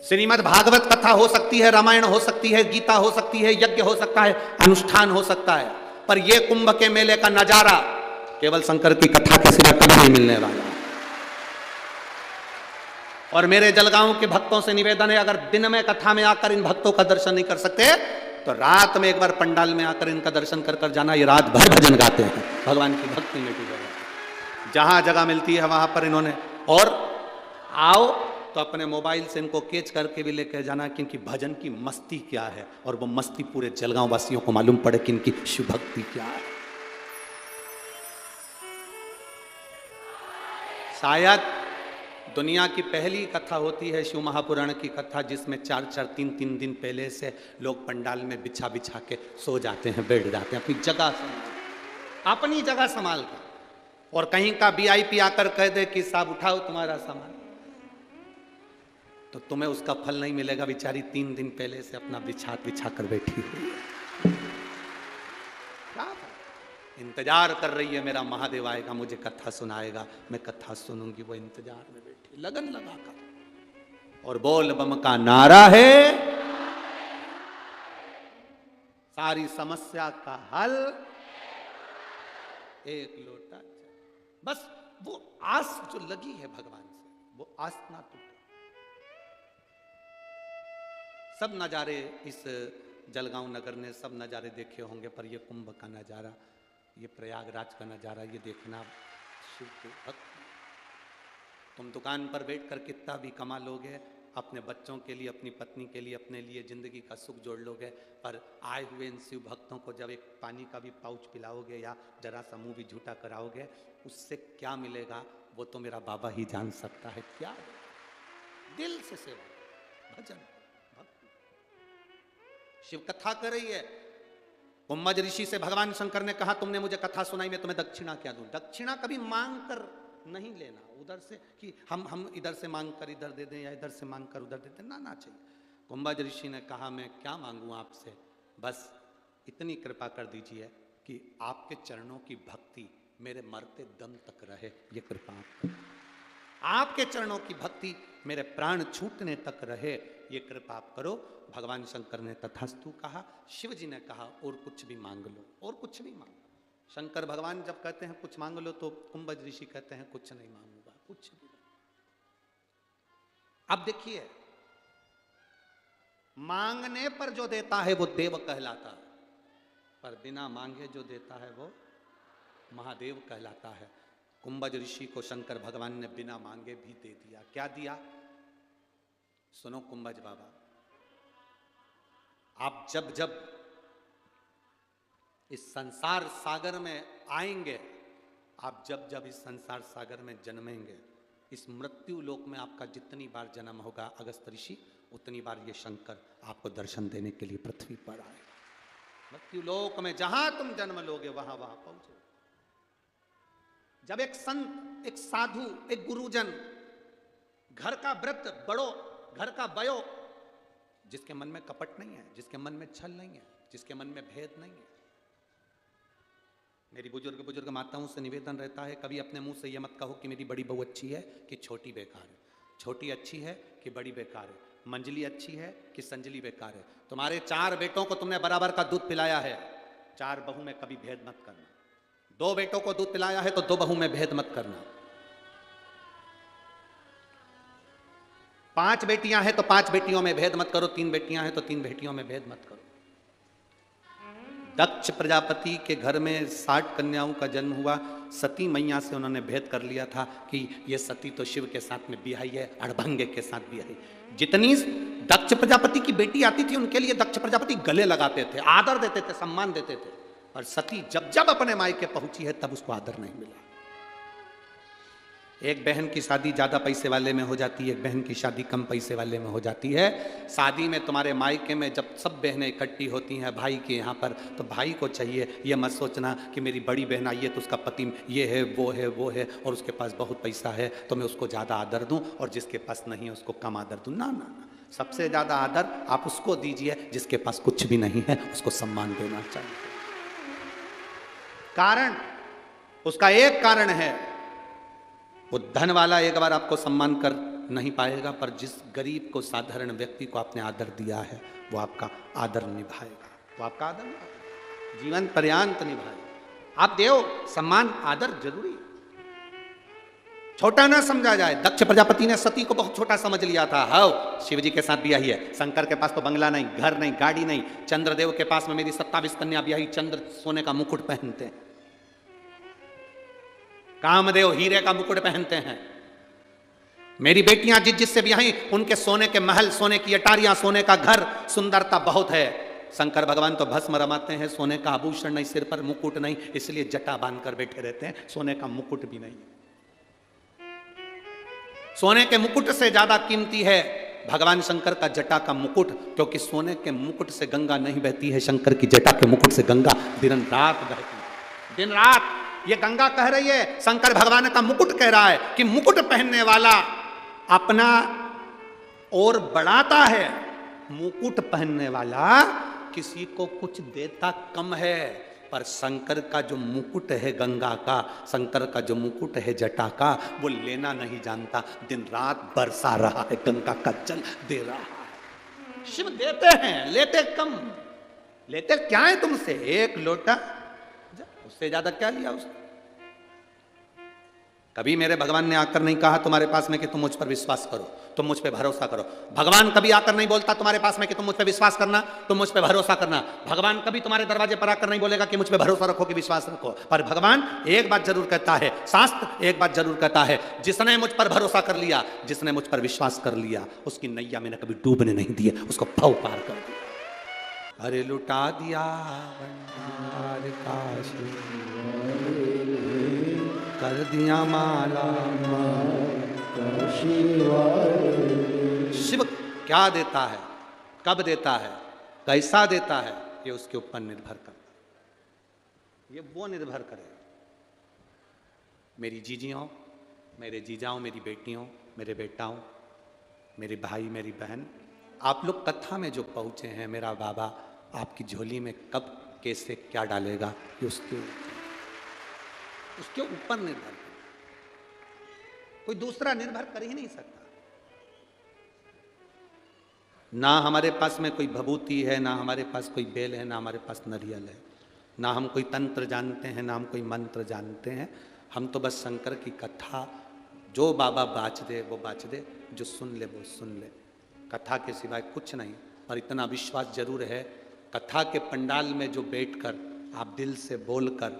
श्रीमद् भागवत कथा हो सकती है, रामायण हो सकती है, गीता हो सकती है, यज्ञ हो सकता है, अनुष्ठान हो सकता है, पर यह कुंभ के मेले का नजारा केवल शंकर की कथा के सिवा कभी नहीं मिलने वाला। और मेरे जलगांव के भक्तों से निवेदन है, अगर दिन में कथा में आकर इन भक्तों का दर्शन नहीं कर सकते तो रात में एक बार पंडाल में आकर इनका दर्शन कर कर जाना। ये रात भर भजन गाते हैं, भगवान की भक्ति में डूबे हैं। जहां जगह मिलती है वहां पर इन्होंने, और आओ तो अपने मोबाइल से इनको कैच करके भी लेकर जाना कि इनकी भजन की मस्ती क्या है, और वो मस्ती पूरे जलगांव वासियों को मालूम पड़े कि इनकी शिव भक्ति क्या है। शायद दुनिया की पहली कथा होती है शिव महापुराण की कथा, जिसमें 4-4, 3-3 दिन पहले से लोग पंडाल में बिछा बिछा के सो जाते हैं, बैठ जाते हैं, अपनी जगह संभाल कर। और कहीं का वीआईपी आकर कह दे कि साहब उठाओ तुम्हारा सामान, तो तुम्हें उसका फल नहीं मिलेगा। बेचारी 3 दिन पहले से अपना बिछा कर बैठी हुई है, इंतजार कर रही है, मेरा महादेव आएगा, मुझे कथा सुनाएगा, मैं कथा सुनूंगी। वो इंतजार में बैठी लगन लगाकर, और बोल बम का नारा है सारी समस्या का हल, एक लोटा चाय। बस वो आस जो लगी है भगवान से, वो आस ना टूटे। सब नजारे इस जलगांव नगर ने सब नजारे देखे होंगे, पर ये कुंभ का नजारा, ये प्रयागराज का नजारा, ये देखना शिव के भक्त। तुम दुकान पर बैठकर कितना भी कमा लोगे, अपने बच्चों के लिए, अपनी पत्नी के लिए, अपने लिए जिंदगी का सुख जोड़ लोगे, पर आए हुए इन शिव भक्तों को जब एक पानी का भी पाउच पिलाओगे या जरा सा मुंह भी झूठा कराओगे, उससे क्या मिलेगा वो तो मेरा बाबा ही जान सकता है। क्या दिल से सेवा, भजन, भक्ति। शिव कथा कर रही है। कुंभज ऋषि से भगवान शंकर ने कहा, तुमने मुझे कथा सुनाई, मैं तुम्हें दक्षिणा क्या दूं। दक्षिणा कभी मांग कर नहीं लेना, उधर से कि हम इधर से मांग कर इधर दे दें या इधर से मांग कर उधर दे दें, ना चाहिए। कुंभज ऋषि ने कहा, मैं क्या मांगूं आपसे, बस इतनी कृपा कर दीजिए कि आपके चरणों की भक्ति मेरे मरते दम तक रहे, ये कृपा आपके चरणों की भक्ति मेरे प्राण छूटने तक रहे, ये कृपा आप करो। भगवान शंकर ने तथास्तु कहा। शिव जी ने कहा, और कुछ भी मांग लो, और कुछ भी मांगो। शंकर भगवान जब कहते हैं कुछ मांग लो, तो कुंभज ऋषि कहते हैं कुछ नहीं मांगूंगा, कुछ भी नहीं। अब देखिए, मांगने पर जो देता है वो देव कहलाता है, पर बिना मांगे जो देता है वो महादेव कहलाता है। कुंभज ऋषि को शंकर भगवान ने बिना मांगे भी दे दिया। क्या दिया? सुनो कुंभज बाबा, आप जब जब इस संसार सागर में आएंगे, आप जब जब इस संसार सागर में जन्मेंगे, इस मृत्यु लोक में आपका जितनी बार जन्म होगा अगस्त ऋषि, उतनी बार ये शंकर आपको दर्शन देने के लिए पृथ्वी पर आएगा। मृत्यु लोक में जहां तुम जन्म लोगे वहां वहां पहुंचो। जब एक संत, एक साधु, एक गुरुजन, घर का वृद्ध बड़ो, घर का बयो जिसके मन में कपट नहीं है, जिसके मन में छल नहीं है, जिसके मन में भेद नहीं है। मेरी बुजुर्ग माताओं से निवेदन रहता है, कभी अपने मुंह से ये मत कहो कि मेरी बड़ी बहू अच्छी है कि छोटी बेकार है, छोटी अच्छी है कि बड़ी बेकार है, मंजली अच्छी है कि संजली बेकार है। तुम्हारे 4 बेटों को तुमने बराबर का दूध पिलाया है, 4 बहू में कभी भेद मत करना। 2 बेटों को दूध पिलाया है तो 2 बहू में भेद मत करना। 5 बेटियां हैं तो 5 बेटियों में भेद मत करो, 3 बेटियां हैं तो 3 बेटियों में भेद मत करो। दक्ष प्रजापति के घर में 60 कन्याओं का जन्म हुआ। सती मैया से उन्होंने भेद कर लिया था कि ये सती तो शिव के साथ में बिहाई है, अड़भंगे के साथ बिहाई। जितनी दक्ष प्रजापति की बेटी आती थी उनके लिए दक्ष प्रजापति गले लगाते थे, आदर देते थे, सम्मान देते थे। और सती जब जब अपने मायके पहुंची है तब उसको आदर नहीं मिला। एक बहन की शादी ज्यादा पैसे वाले में हो जाती है, एक बहन की शादी कम पैसे वाले में हो जाती है। शादी में तुम्हारे मायके में जब सब बहनें इकट्ठी होती हैं भाई के यहाँ पर, तो भाई को चाहिए ये मत सोचना कि मेरी बड़ी बहन आई है तो उसका पति ये है वो है और उसके पास बहुत पैसा है तो मैं उसको ज़्यादा आदर दूं, और जिसके पास नहीं है उसको कम आदर दूं। ना ना ना, सबसे ज़्यादा आदर आप उसको दीजिए जिसके पास कुछ भी नहीं है, उसको सम्मान देना चाहिए। कारण, उसका एक कारण है, वो धन वाला एक बार आपको सम्मान कर नहीं पाएगा, पर जिस गरीब को, साधारण व्यक्ति को आपने आदर दिया है वो आपका आदर निभाएगा, वो आपका आदर निभाएगा, जीवन पर्यंत निभाएगा। आप देव सम्मान आदर जरूरी, छोटा ना समझा जाए। दक्ष प्रजापति ने सती को बहुत छोटा समझ लिया था। हाँ, शिव जी के साथ ब्याही है, शंकर के पास तो बंगला नहीं, घर नहीं, गाड़ी नहीं, चंद्रदेव के पास में मेरी 27 कन्या ब्याही, चंद्र सोने का मुकुट पहनते हैं, कामदेव हीरे का मुकुट पहनते हैं, मेरी बेटियां जिससे ब्याही उनके सोने के महल, सोने की अटारियां, सोने का घर, सुंदरता बहुत है। शंकर भगवान तो भस्म रमाते हैं, सोने का आभूषण नहीं, सिर पर मुकुट नहीं, इसलिए जटा बांधकर बैठे रहते हैं, सोने का मुकुट भी नहीं। सोने के मुकुट से ज्यादा कीमती है भगवान शंकर का जटा का मुकुट, क्योंकि सोने के मुकुट से गंगा नहीं बहती है, शंकर की जटा के मुकुट से गंगा दिन रात बहती है। दिन रात ये गंगा कह रही है, शंकर भगवान का मुकुट कह रहा है कि मुकुट पहनने वाला अपना और बढ़ाता है, मुकुट पहनने वाला किसी को कुछ देता कम है। पर शंकर का जो मुकुट है गंगा का, शंकर का जो मुकुट है जटा का, वो लेना नहीं जानता, दिन रात बरसा रहा है, गंगा का जल दे रहा है। शिव देते हैं, लेते कम, लेते क्या है तुमसे? 1 लोटा, उससे ज्यादा क्या लिया उसने? कभी मेरे भगवान ने आकर नहीं कहा तुम्हारे पास में कि तुम मुझ पर विश्वास करो, तुम मुझ पे भरोसा करो। भगवान कभी आकर नहीं बोलता तुम्हारे पास में कि तुम मुझ पे विश्वास करना, तुम मुझ पे भरोसा करना। भगवान कभी तुम्हारे दरवाजे पर आकर नहीं बोलेगा कि मुझ पे भरोसा रखो, कि विश्वास रखो। पर भगवान एक बात जरूर कहता है, शास्त्र एक बात जरूर कहता है, जिसने मुझ पर भरोसा कर लिया, जिसने मुझ पर विश्वास कर लिया, उसकी नैया मैंने कभी डूबने नहीं दिए, उसको भव पार कर दिया। अरे लुटा दिया भंडार काशी, कर दिया माला शिव क्या देता है, कब देता है, कैसा देता है, ये उसके ऊपर निर्भर करता है। ये वो निर्भर करे। मेरी जीजियों, मेरे जीजाओं, मेरी बेटियों, मेरे बेटाओं, मेरे भाई, मेरी बहन, आप लोग कथा में जो पहुंचे हैं, मेरा बाबा आपकी झोली में कब कैसे क्या डालेगा, ये उसके ऊपर निर्भर, कोई दूसरा निर्भर कर ही नहीं सकता। ना हमारे पास में कोई भभूति है, ना हमारे पास कोई बेल है, ना हमारे पास नरियल है, ना हम कोई तंत्र जानते हैं, ना हम कोई मंत्र जानते हैं। हम तो बस शंकर की कथा जो बाबा बाच दे वो बाच दे, जो सुन ले वो सुन ले, कथा के सिवाय कुछ नहीं। और इतना विश्वास जरूर है, कथा के पंडाल में जो बैठकर आप दिल से बोलकर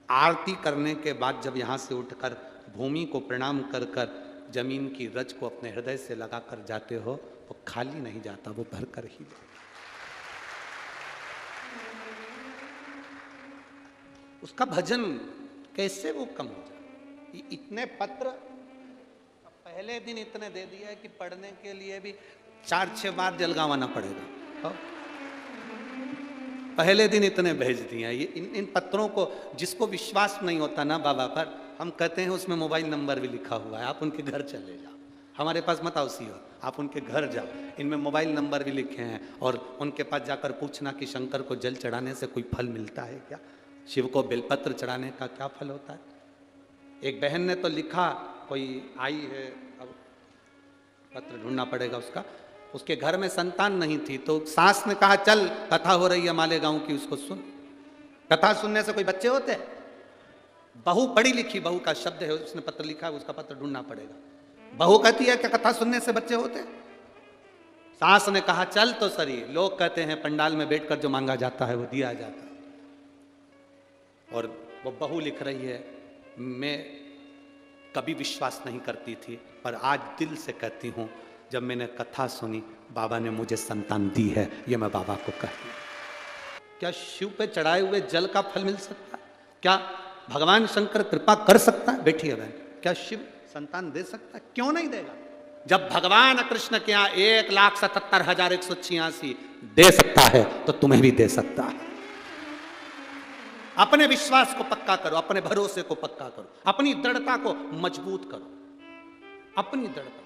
आरती करने के बाद जब यहाँ से उठकर भूमि को प्रणाम कर कर जमीन की रज को अपने हृदय से लगा कर जाते हो, वो खाली नहीं जाता, वो भर कर ही जाता। उसका भजन कैसे वो कम हो जाए? इतने पत्र पहले दिन इतने दे दिया है कि पढ़ने के लिए भी 4-6 बार जलगावाना पड़ेगा। पहले दिन इतने भेज दिए हैं। ये इन पत्रों को जिसको विश्वास नहीं होता ना बाबा पर, हम कहते हैं उसमें मोबाइल नंबर भी लिखा हुआ है, आप उनके घर चले जाओ, हमारे पास मत आओ सीओ, आप उनके घर जाओ, इनमें मोबाइल नंबर भी लिखे हैं, और उनके पास जाकर पूछना कि शंकर को जल चढ़ाने से कोई फल मिलता है क्या, शिव को बेलपत्र चढ़ाने का क्या फल होता है। एक बहन ने तो लिखा, कोई आई है, अब पत्र ढूंढना पड़ेगा उसका, उसके घर में संतान नहीं थी, तो सास ने कहा चल कथा हो रही है मालेगांव की, उसको सुन। कथा सुनने से कोई बच्चे होते हैं? बहू पढ़ी लिखी, बहू का शब्द है, उसने पत्र लिखा है, उसका पत्र ढूंढना पड़ेगा। बहू कहती है कि कथा सुनने से बच्चे होते हैं? सास ने कहा चल तो सही, लोग कहते हैं पंडाल में बैठकर जो मांगा जाता है वो दिया जाता है। और वो बहू लिख रही है, मैं कभी विश्वास नहीं करती थी, पर आज दिल से कहती हूं, जब मैंने कथा सुनी बाबा ने मुझे संतान दी है, ये मैं बाबा को कहती हूं। क्या शिव पे चढ़ाए हुए जल का फल मिल सकता है? क्या भगवान शंकर कृपा कर सकता है? बैठिए बहन, क्या शिव संतान दे सकता है? क्यों नहीं देगा? जब भगवान कृष्ण के यहाँ 1,77,186 दे सकता है तो तुम्हें भी दे सकता है। अपने विश्वास को पक्का करो, अपने भरोसे को पक्का करो, अपनी दृढ़ता को मजबूत करो, अपनी दृढ़ता।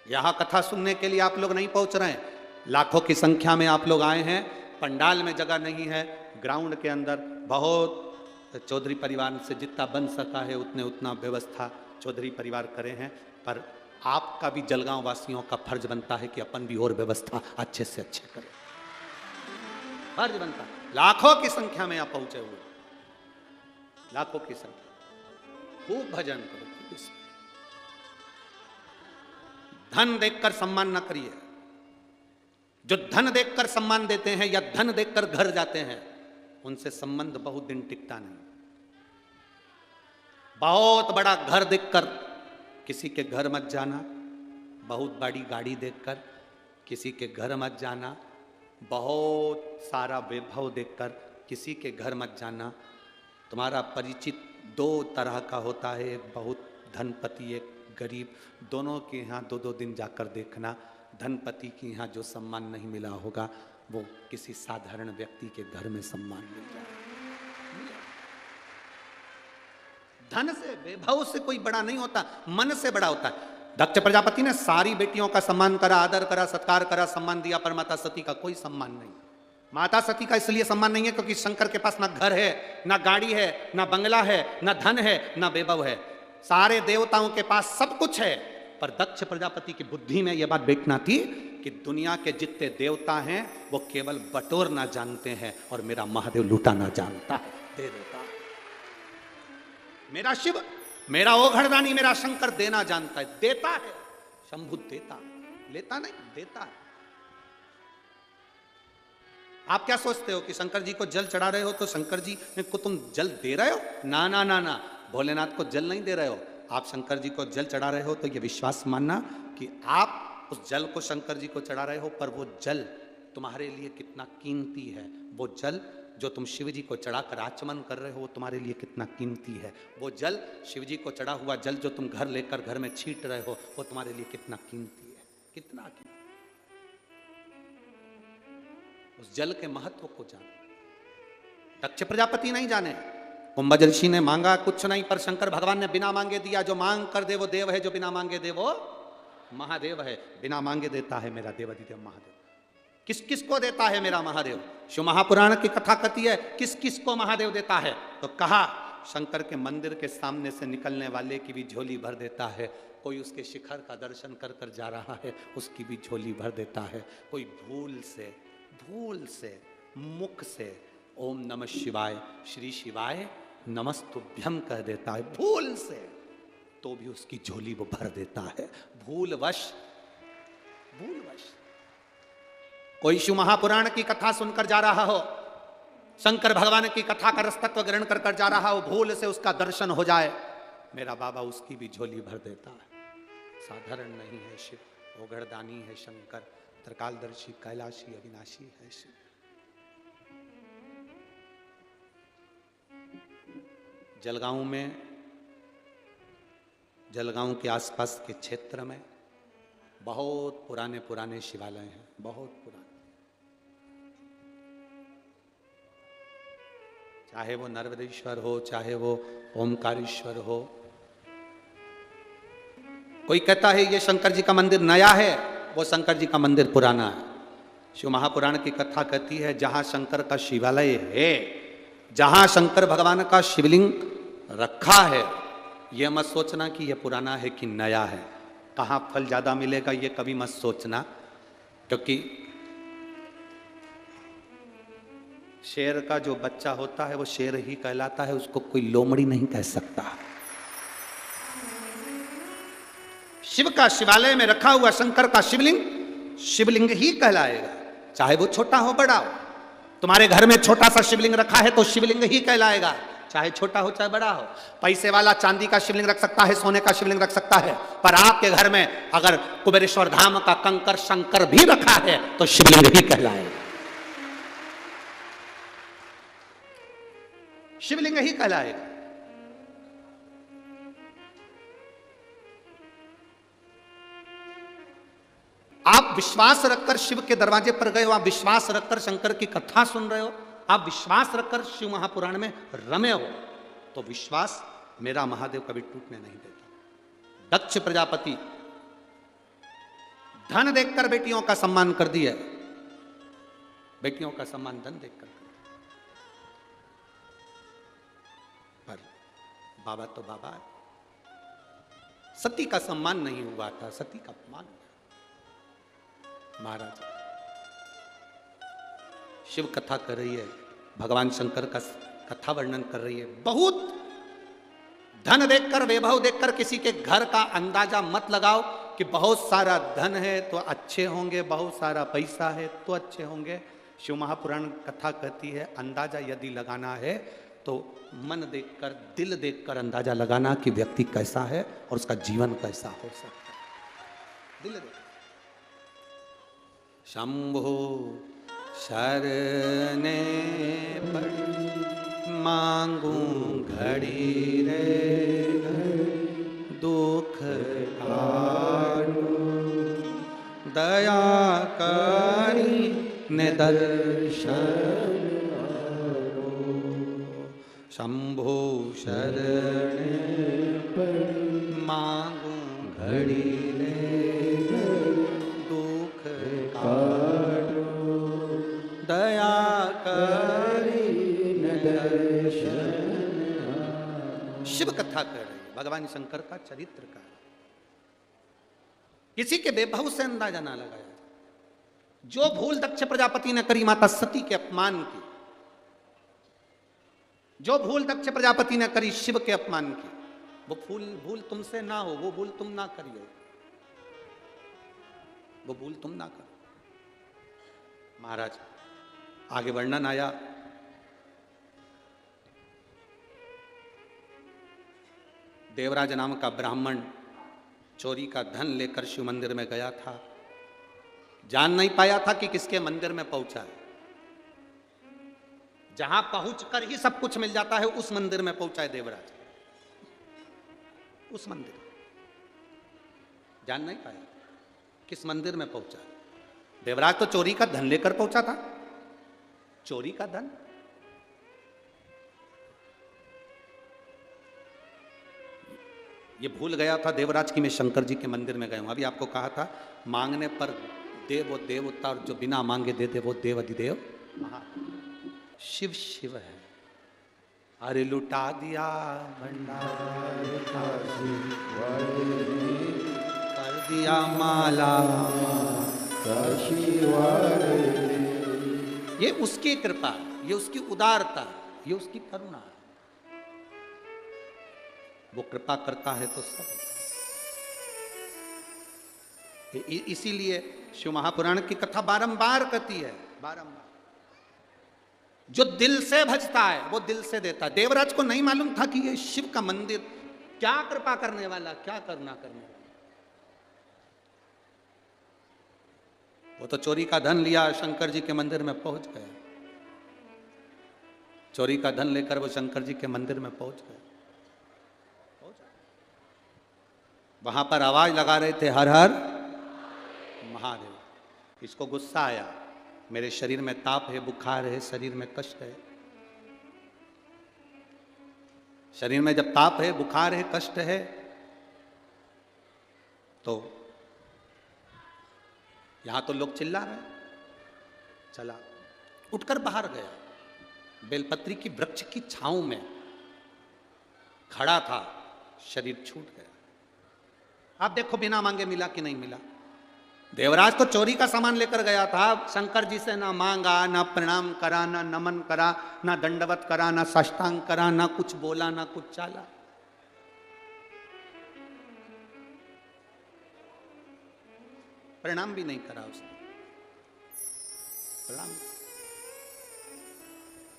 यहां कथा सुनने के लिए आप लोग नहीं पहुंच रहे हैं, लाखों की संख्या में आप लोग आए हैं, पंडाल में जगह नहीं है, ग्राउंड के अंदर बहुत चौधरी परिवार से जितना बन सका है उतना व्यवस्था चौधरी परिवार करे हैं, पर आपका भी जलगांव वासियों का फर्ज बनता है कि अपन भी और व्यवस्था अच्छे से अच्छे करें, फर्ज बनता है। लाखों की संख्या में आप पहुंचे हुए, लाखों की संख्या, खूब भजन करो। धन देखकर सम्मान न करिए, जो धन देखकर सम्मान देते हैं या धन देखकर घर जाते हैं, उनसे संबंध बहुत दिन टिकता नहीं। बहुत बड़ा घर देखकर किसी के घर मत जाना, बहुत बड़ी गाड़ी देखकर किसी के घर मत जाना, बहुत सारा वैभव देखकर किसी के घर मत जाना। तुम्हारा परिचित दो तरह का होता है, एक बहुत धनपति एक गरीब, दोनों के यहाँ 2-2 दिन जाकर देखना। धनपति के यहाँ जो सम्मान नहीं मिला होगा वो किसी साधारण व्यक्ति के घर में सम्मान मिल जाएगा। धन से वैभव से कोई बड़ा नहीं होता, मन से बड़ा होता है। दक्ष प्रजापति ने सारी बेटियों का सम्मान करा, आदर करा, सत्कार करा, सम्मान दिया, पर माता सती का कोई सम्मान नहीं। माता सती का इसलिए सम्मान नहीं है क्योंकि शंकर के पास ना घर है, ना गाड़ी है, ना बंगला है, ना धन है, ना वैभव है। सारे देवताओं के पास सब कुछ है, पर दक्ष प्रजापति की बुद्धि में यह बात बैठना थी कि दुनिया के जितने देवता हैं वो केवल बटोरना जानते हैं और मेरा महादेव लूटाना जानता है, दे देता है। मेरा शिव, मेरा ओघड़दानी, मेरा शंकर देना जानता है, देता है। शंभु देता है, लेता नहीं, देता है। आप क्या सोचते हो कि शंकर जी को जल चढ़ा रहे हो तो शंकर जी को तुम जल दे रहे हो? ना ना ना ना, भोलेनाथ को जल नहीं दे रहे हो। आप शंकर जी को जल चढ़ा रहे हो तो ये विश्वास मानना कि आप उस जल को शंकर जी को चढ़ा रहे हो, पर वो जल तुम्हारे लिए कितना कीमती है। वो जल जो तुम शिव जी को चढ़ाकर आचमन कर रहे हो वो तुम्हारे लिए कितना कीमती है। वो जल, शिव जी को चढ़ा हुआ जल जो तुम घर लेकर घर में छींट रहे हो वो तुम्हारे लिए कितना कीमती है, कितना कीमती। उस जल के महत्व को जानो। दक्ष प्रजापति नहीं जाने, कुंभ ऋषि ने मांगा कुछ नहीं, पर शंकर भगवान ने बिना मांगे दिया। जो मांग कर दे वो देव है, जो बिना मांगे दे वो महादेव है। बिना मांगे देता है मेरा देवाधिदेव महादेव। किस किस को देता है मेरा महादेव? शिव महापुराण की कथा कहती है किस किस को महादेव देता है, तो कहा शंकर के मंदिर के सामने से निकलने वाले की भी झोली भर देता है। कोई उसके शिखर का दर्शन कर कर जा रहा है उसकी भी झोली भर देता है। कोई भूल से मुख से ओम नमः शिवाय, श्री शिवाय नमस्तुभ्यम कह देता है भूल से, तो भी उसकी झोली वो भर देता है। भूलवश कोई शिव महापुराण की कथा सुनकर जा रहा हो, शंकर भगवान की कथा का रसतत्व ग्रहण कर कर जा रहा हो, भूल से उसका दर्शन हो जाए, मेरा बाबा उसकी भी झोली भर देता है। साधारण नहीं है शिव, ओघड़दानी है शंकर, त्रिकालदर्शी कैलाशी अविनाशी है शिव। जलगांव के आसपास के क्षेत्र में बहुत पुराने शिवालय हैं, बहुत पुराने। चाहे वो नर्मदेश्वर हो, चाहे वो ओमकारेश्वर हो, कोई कहता है ये शंकर जी का मंदिर नया है, वो शंकर जी का मंदिर पुराना है। शिव महापुराण की कथा कहती है जहां शंकर का शिवालय है, जहां शंकर भगवान का शिवलिंग रखा है, यह मत सोचना कि यह पुराना है कि नया है। कहाँ फल ज्यादा मिलेगा ये कभी मत सोचना, क्योंकि शेर का जो बच्चा होता है वो शेर ही कहलाता है, उसको कोई लोमड़ी नहीं कह सकता। शिव का शिवालय में रखा हुआ शंकर का शिवलिंग शिवलिंग ही कहलाएगा, चाहे वो छोटा हो बड़ा हो। तुम्हारे घर में छोटा सा शिवलिंग रखा है तो शिवलिंग ही कहलाएगा, चाहे छोटा हो चाहे बड़ा हो। पैसे वाला चांदी का शिवलिंग रख सकता है, सोने का शिवलिंग रख सकता है, पर आपके घर में अगर कुबेरेश्वर धाम का कंकर शंकर भी रखा है तो शिवलिंग ही कहलाएगा, शिवलिंग ही कहलाएगा। आप विश्वास रखकर शिव के दरवाजे पर गए हो, आप विश्वास रखकर शंकर की कथा सुन रहे हो, आप विश्वास रखकर शिव महापुराण में रमे हो, तो विश्वास मेरा महादेव कभी टूटने नहीं देता। दक्ष प्रजापति धन देखकर बेटियों का सम्मान कर दिया, बेटियों का सम्मान धन देखकर, पर बाबा तो बाबा है। सती का सम्मान नहीं हुआ था, सती का अपमान। महाराज शिव कथा कर रही है, भगवान शंकर का कथा वर्णन कर रही है। बहुत धन देखकर वैभव देखकर किसी के घर का अंदाजा मत लगाओ कि बहुत सारा धन है तो अच्छे होंगे, बहुत सारा पैसा है तो अच्छे होंगे। शिव महापुराण कथा कहती है अंदाजा यदि लगाना है तो मन देखकर दिल देखकर अंदाजा लगाना कि व्यक्ति कैसा है और उसका जीवन कैसा हो सकता है। दिल देख शंभो शरणे पड़ी मांगू घड़ी रे दुख काटो दया करी निदर्शन शंभो शरणे पड़ी मांगू घड़ी दया करी शिव कथा कर रही है, भगवान शंकर का चरित्र का। किसी के वैभव से अंदाजा ना लगाया। जो भूल दक्ष प्रजापति ने करी माता सती के अपमान की, जो भूल दक्ष प्रजापति ने करी शिव के अपमान की, वो भूल तुमसे ना हो, वो भूल तुम ना करिए, वो भूल तुम ना करो। महाराज आगे वर्णन आया, देवराज नाम का ब्राह्मण चोरी का धन लेकर शिव मंदिर में गया था, जान नहीं पाया था कि किसके मंदिर में पहुंचा है। जहां पहुंचकर ही सब कुछ मिल जाता है उस मंदिर में पहुंचा है देवराज, उस मंदिर जान नहीं पाया किस मंदिर में पहुंचा। देवराज तो चोरी का धन लेकर पहुंचा था, चोरी का धन। ये भूल गया था देवराज की मैं शंकर जी के मंदिर में गया हूं। अभी आपको कहा था मांगने पर दे वो देवता, और जो बिना मांगे दे दे वो देव अधिदेव महा। शिव शिव है। अरे लुटा दिया भंडार कर दिया माला, ये उसकी कृपा, ये उसकी उदारता, ये उसकी करुणा। वो कृपा करता है तो सब। इसीलिए शिव महापुराण की कथा बारंबार कहती है, बारंबार जो दिल से भजता है वो दिल से देता है। देवराज को नहीं मालूम था कि ये शिव का मंदिर क्या कृपा करने वाला, क्या करुणा करने वाला। वो तो चोरी का धन लिया, शंकर जी के मंदिर में पहुंच गया। चोरी का धन लेकर वो शंकर जी के मंदिर में पहुंच गए। वहां पर आवाज लगा रहे थे हर हर महादेव। इसको गुस्सा आया, मेरे शरीर में ताप है, बुखार है, शरीर में कष्ट है। शरीर में जब ताप है, बुखार है, कष्ट है, तो यहां तो लोग चिल्ला रहे, चला उठकर बाहर गया, बेलपत्री की वृक्ष की छांव में खड़ा था, शरीर छूट गया। आप देखो बिना मांगे मिला कि नहीं मिला। देवराज तो चोरी का सामान लेकर गया था, शंकर जी से ना मांगा, ना प्रणाम करा, ना नमन करा, ना दंडवत करा, ना साष्टांग करा, ना कुछ बोला, ना कुछ चाला। प्रणाम भी नहीं करा उसने, प्रणाम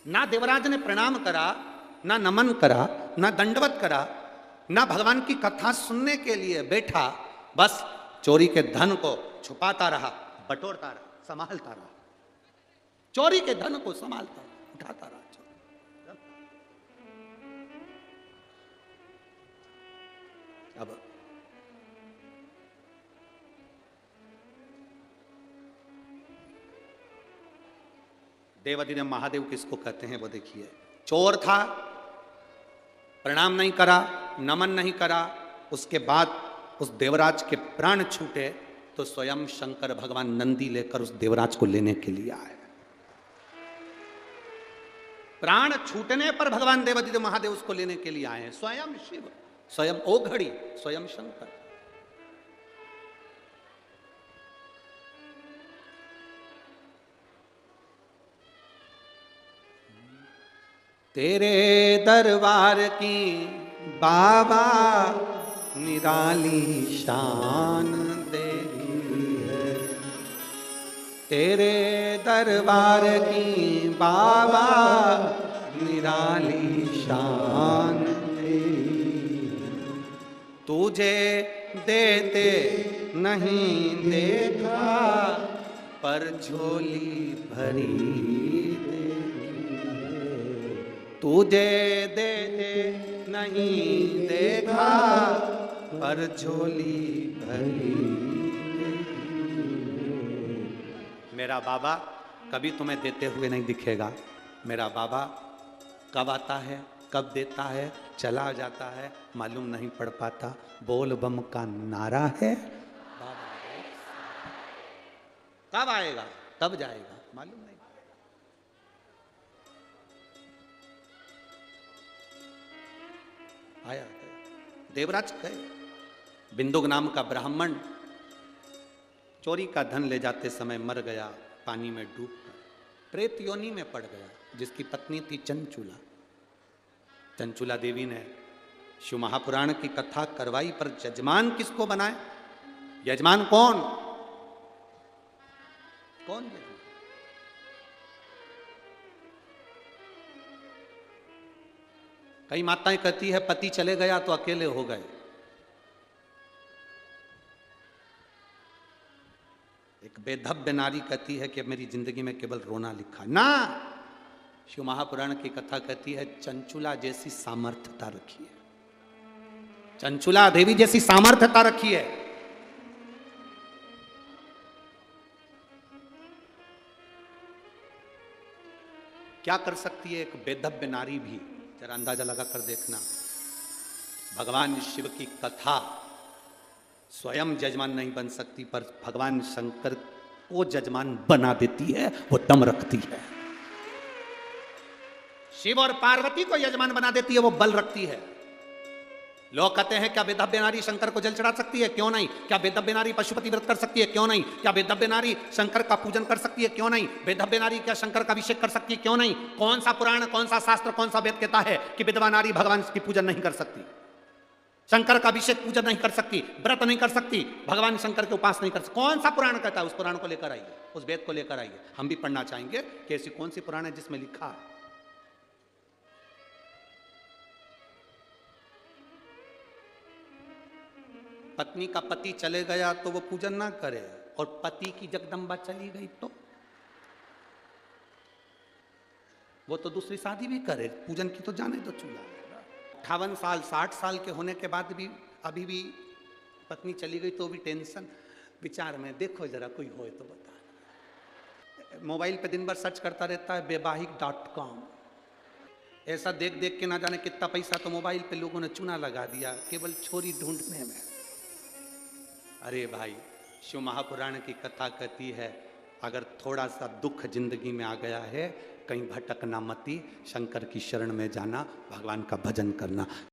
ना देवराज ने प्रणाम करा, ना नमन करा, ना दंडवत करा, ना भगवान की कथा सुनने के लिए बैठा, बस चोरी के धन को छुपाता रहा, बटोरता रहा, संभालता रहा, चोरी के धन को संभालता रहा, उठाता रहा। अब देवाधिदेव महादेव किसको कहते हैं वो देखिए। चोर था, प्रणाम नहीं करा, नमन नहीं करा, उसके बाद उस देवराज के प्राण छूटे तो स्वयं शंकर भगवान नंदी लेकर उस देवराज को लेने के लिए आए। प्राण छूटने पर भगवान देवाधिदेव महादेव उसको लेने के लिए आए हैं, स्वयं शिव, स्वयं ओघड़ी, स्वयं शंकर। तेरे दरबार की बाबा निराली शान तेरी है, तेरे दरबार की बाबा निराली शान तेरी, तुझे देते नहीं देखा पर झोली भरी, तुझे देते नहीं देखा पर झोली भरी। मेरा बाबा कभी तुम्हें देते हुए नहीं दिखेगा। मेरा बाबा कब आता है, कब देता है, चला जाता है, मालूम नहीं पड़ पाता। बोल बम का नारा है, कब आएगा कब जाएगा मालूम नहीं। आया देवराज गए, बिंदुक नाम का ब्राह्मण चोरी का धन ले जाते समय मर गया, पानी में डूब कर प्रेत योनि में पड़ गया, जिसकी पत्नी थी चंचुला। चंचुला देवी ने शिव महापुराण की कथा करवाई, पर यजमान किसको बनाए? यजमान कौन कौन यजमान? कई माताएं कहती है पति चले गया तो अकेले हो गए। एक बेधव्य नारी कहती है कि मेरी जिंदगी में केवल रोना लिखा ना। शिव महापुराण की कथा कहती है चंचुला जैसी सामर्थ्यता रखी है, चंचुला देवी जैसी सामर्थ्यता रखी है। क्या कर सकती है एक बेधव्य नारी भी, जरा अंदाजा लगा कर देखना। भगवान शिव की कथा स्वयं जजमान नहीं बन सकती, पर भगवान शंकर वो जजमान बना देती है, वो दम रखती है। शिव और पार्वती को यजमान बना देती है, वो बल रखती है। लोग कहते हैं क्या बेधव्य नारी शंकर को जल चढ़ा सकती है? क्यों नहीं। क्या बेधव्य नारी पशुपति व्रत कर सकती है? क्यों नहीं। क्या बेधव्य नारी शंकर का पूजन कर सकती है? क्यों नहीं। बेधव्य नारी क्या शंकर का अभिषेक कर सकती है? क्यों नहीं। कौन सा पुराण, कौन सा शास्त्र, कौन सा वेद कहता है कि विधवा नारी भगवान की पूजन नहीं कर सकती, शंकर का अभिषेक पूजन नहीं कर सकती, व्रत नहीं कर सकती, भगवान शंकर के उपास नहीं कर सकती? कौन सा पुराण कहता है? उस पुराण को लेकर आइए, उस वेद को लेकर आइए। हम भी पढ़ना चाहेंगे कि ऐसी कौन सी पुराण है जिसमें लिखा है। पत्नी का पति चले गया तो वो पूजन ना करे, और पति की जगदम्बा चली गई तो वो तो दूसरी शादी भी करे, पूजन की तो जाने दो। चूल्हा 58 साल 60 साल के होने के बाद भी अभी भी पत्नी चली गई तो भी टेंशन विचार में। देखो जरा कोई हो तो बता। मोबाइल पे दिन भर सर्च करता रहता है वैवाहिक.com। ऐसा देख देख के ना जाने कितना पैसा तो मोबाइल पे लोगों ने चूना लगा दिया केवल छोरी ढूंढने में। अरे भाई, शिव महापुराण की कथा कहती है, अगर थोड़ा सा दुख जिंदगी में आ गया है, कहीं भटकना मती, शंकर की शरण में जाना, भगवान का भजन करना।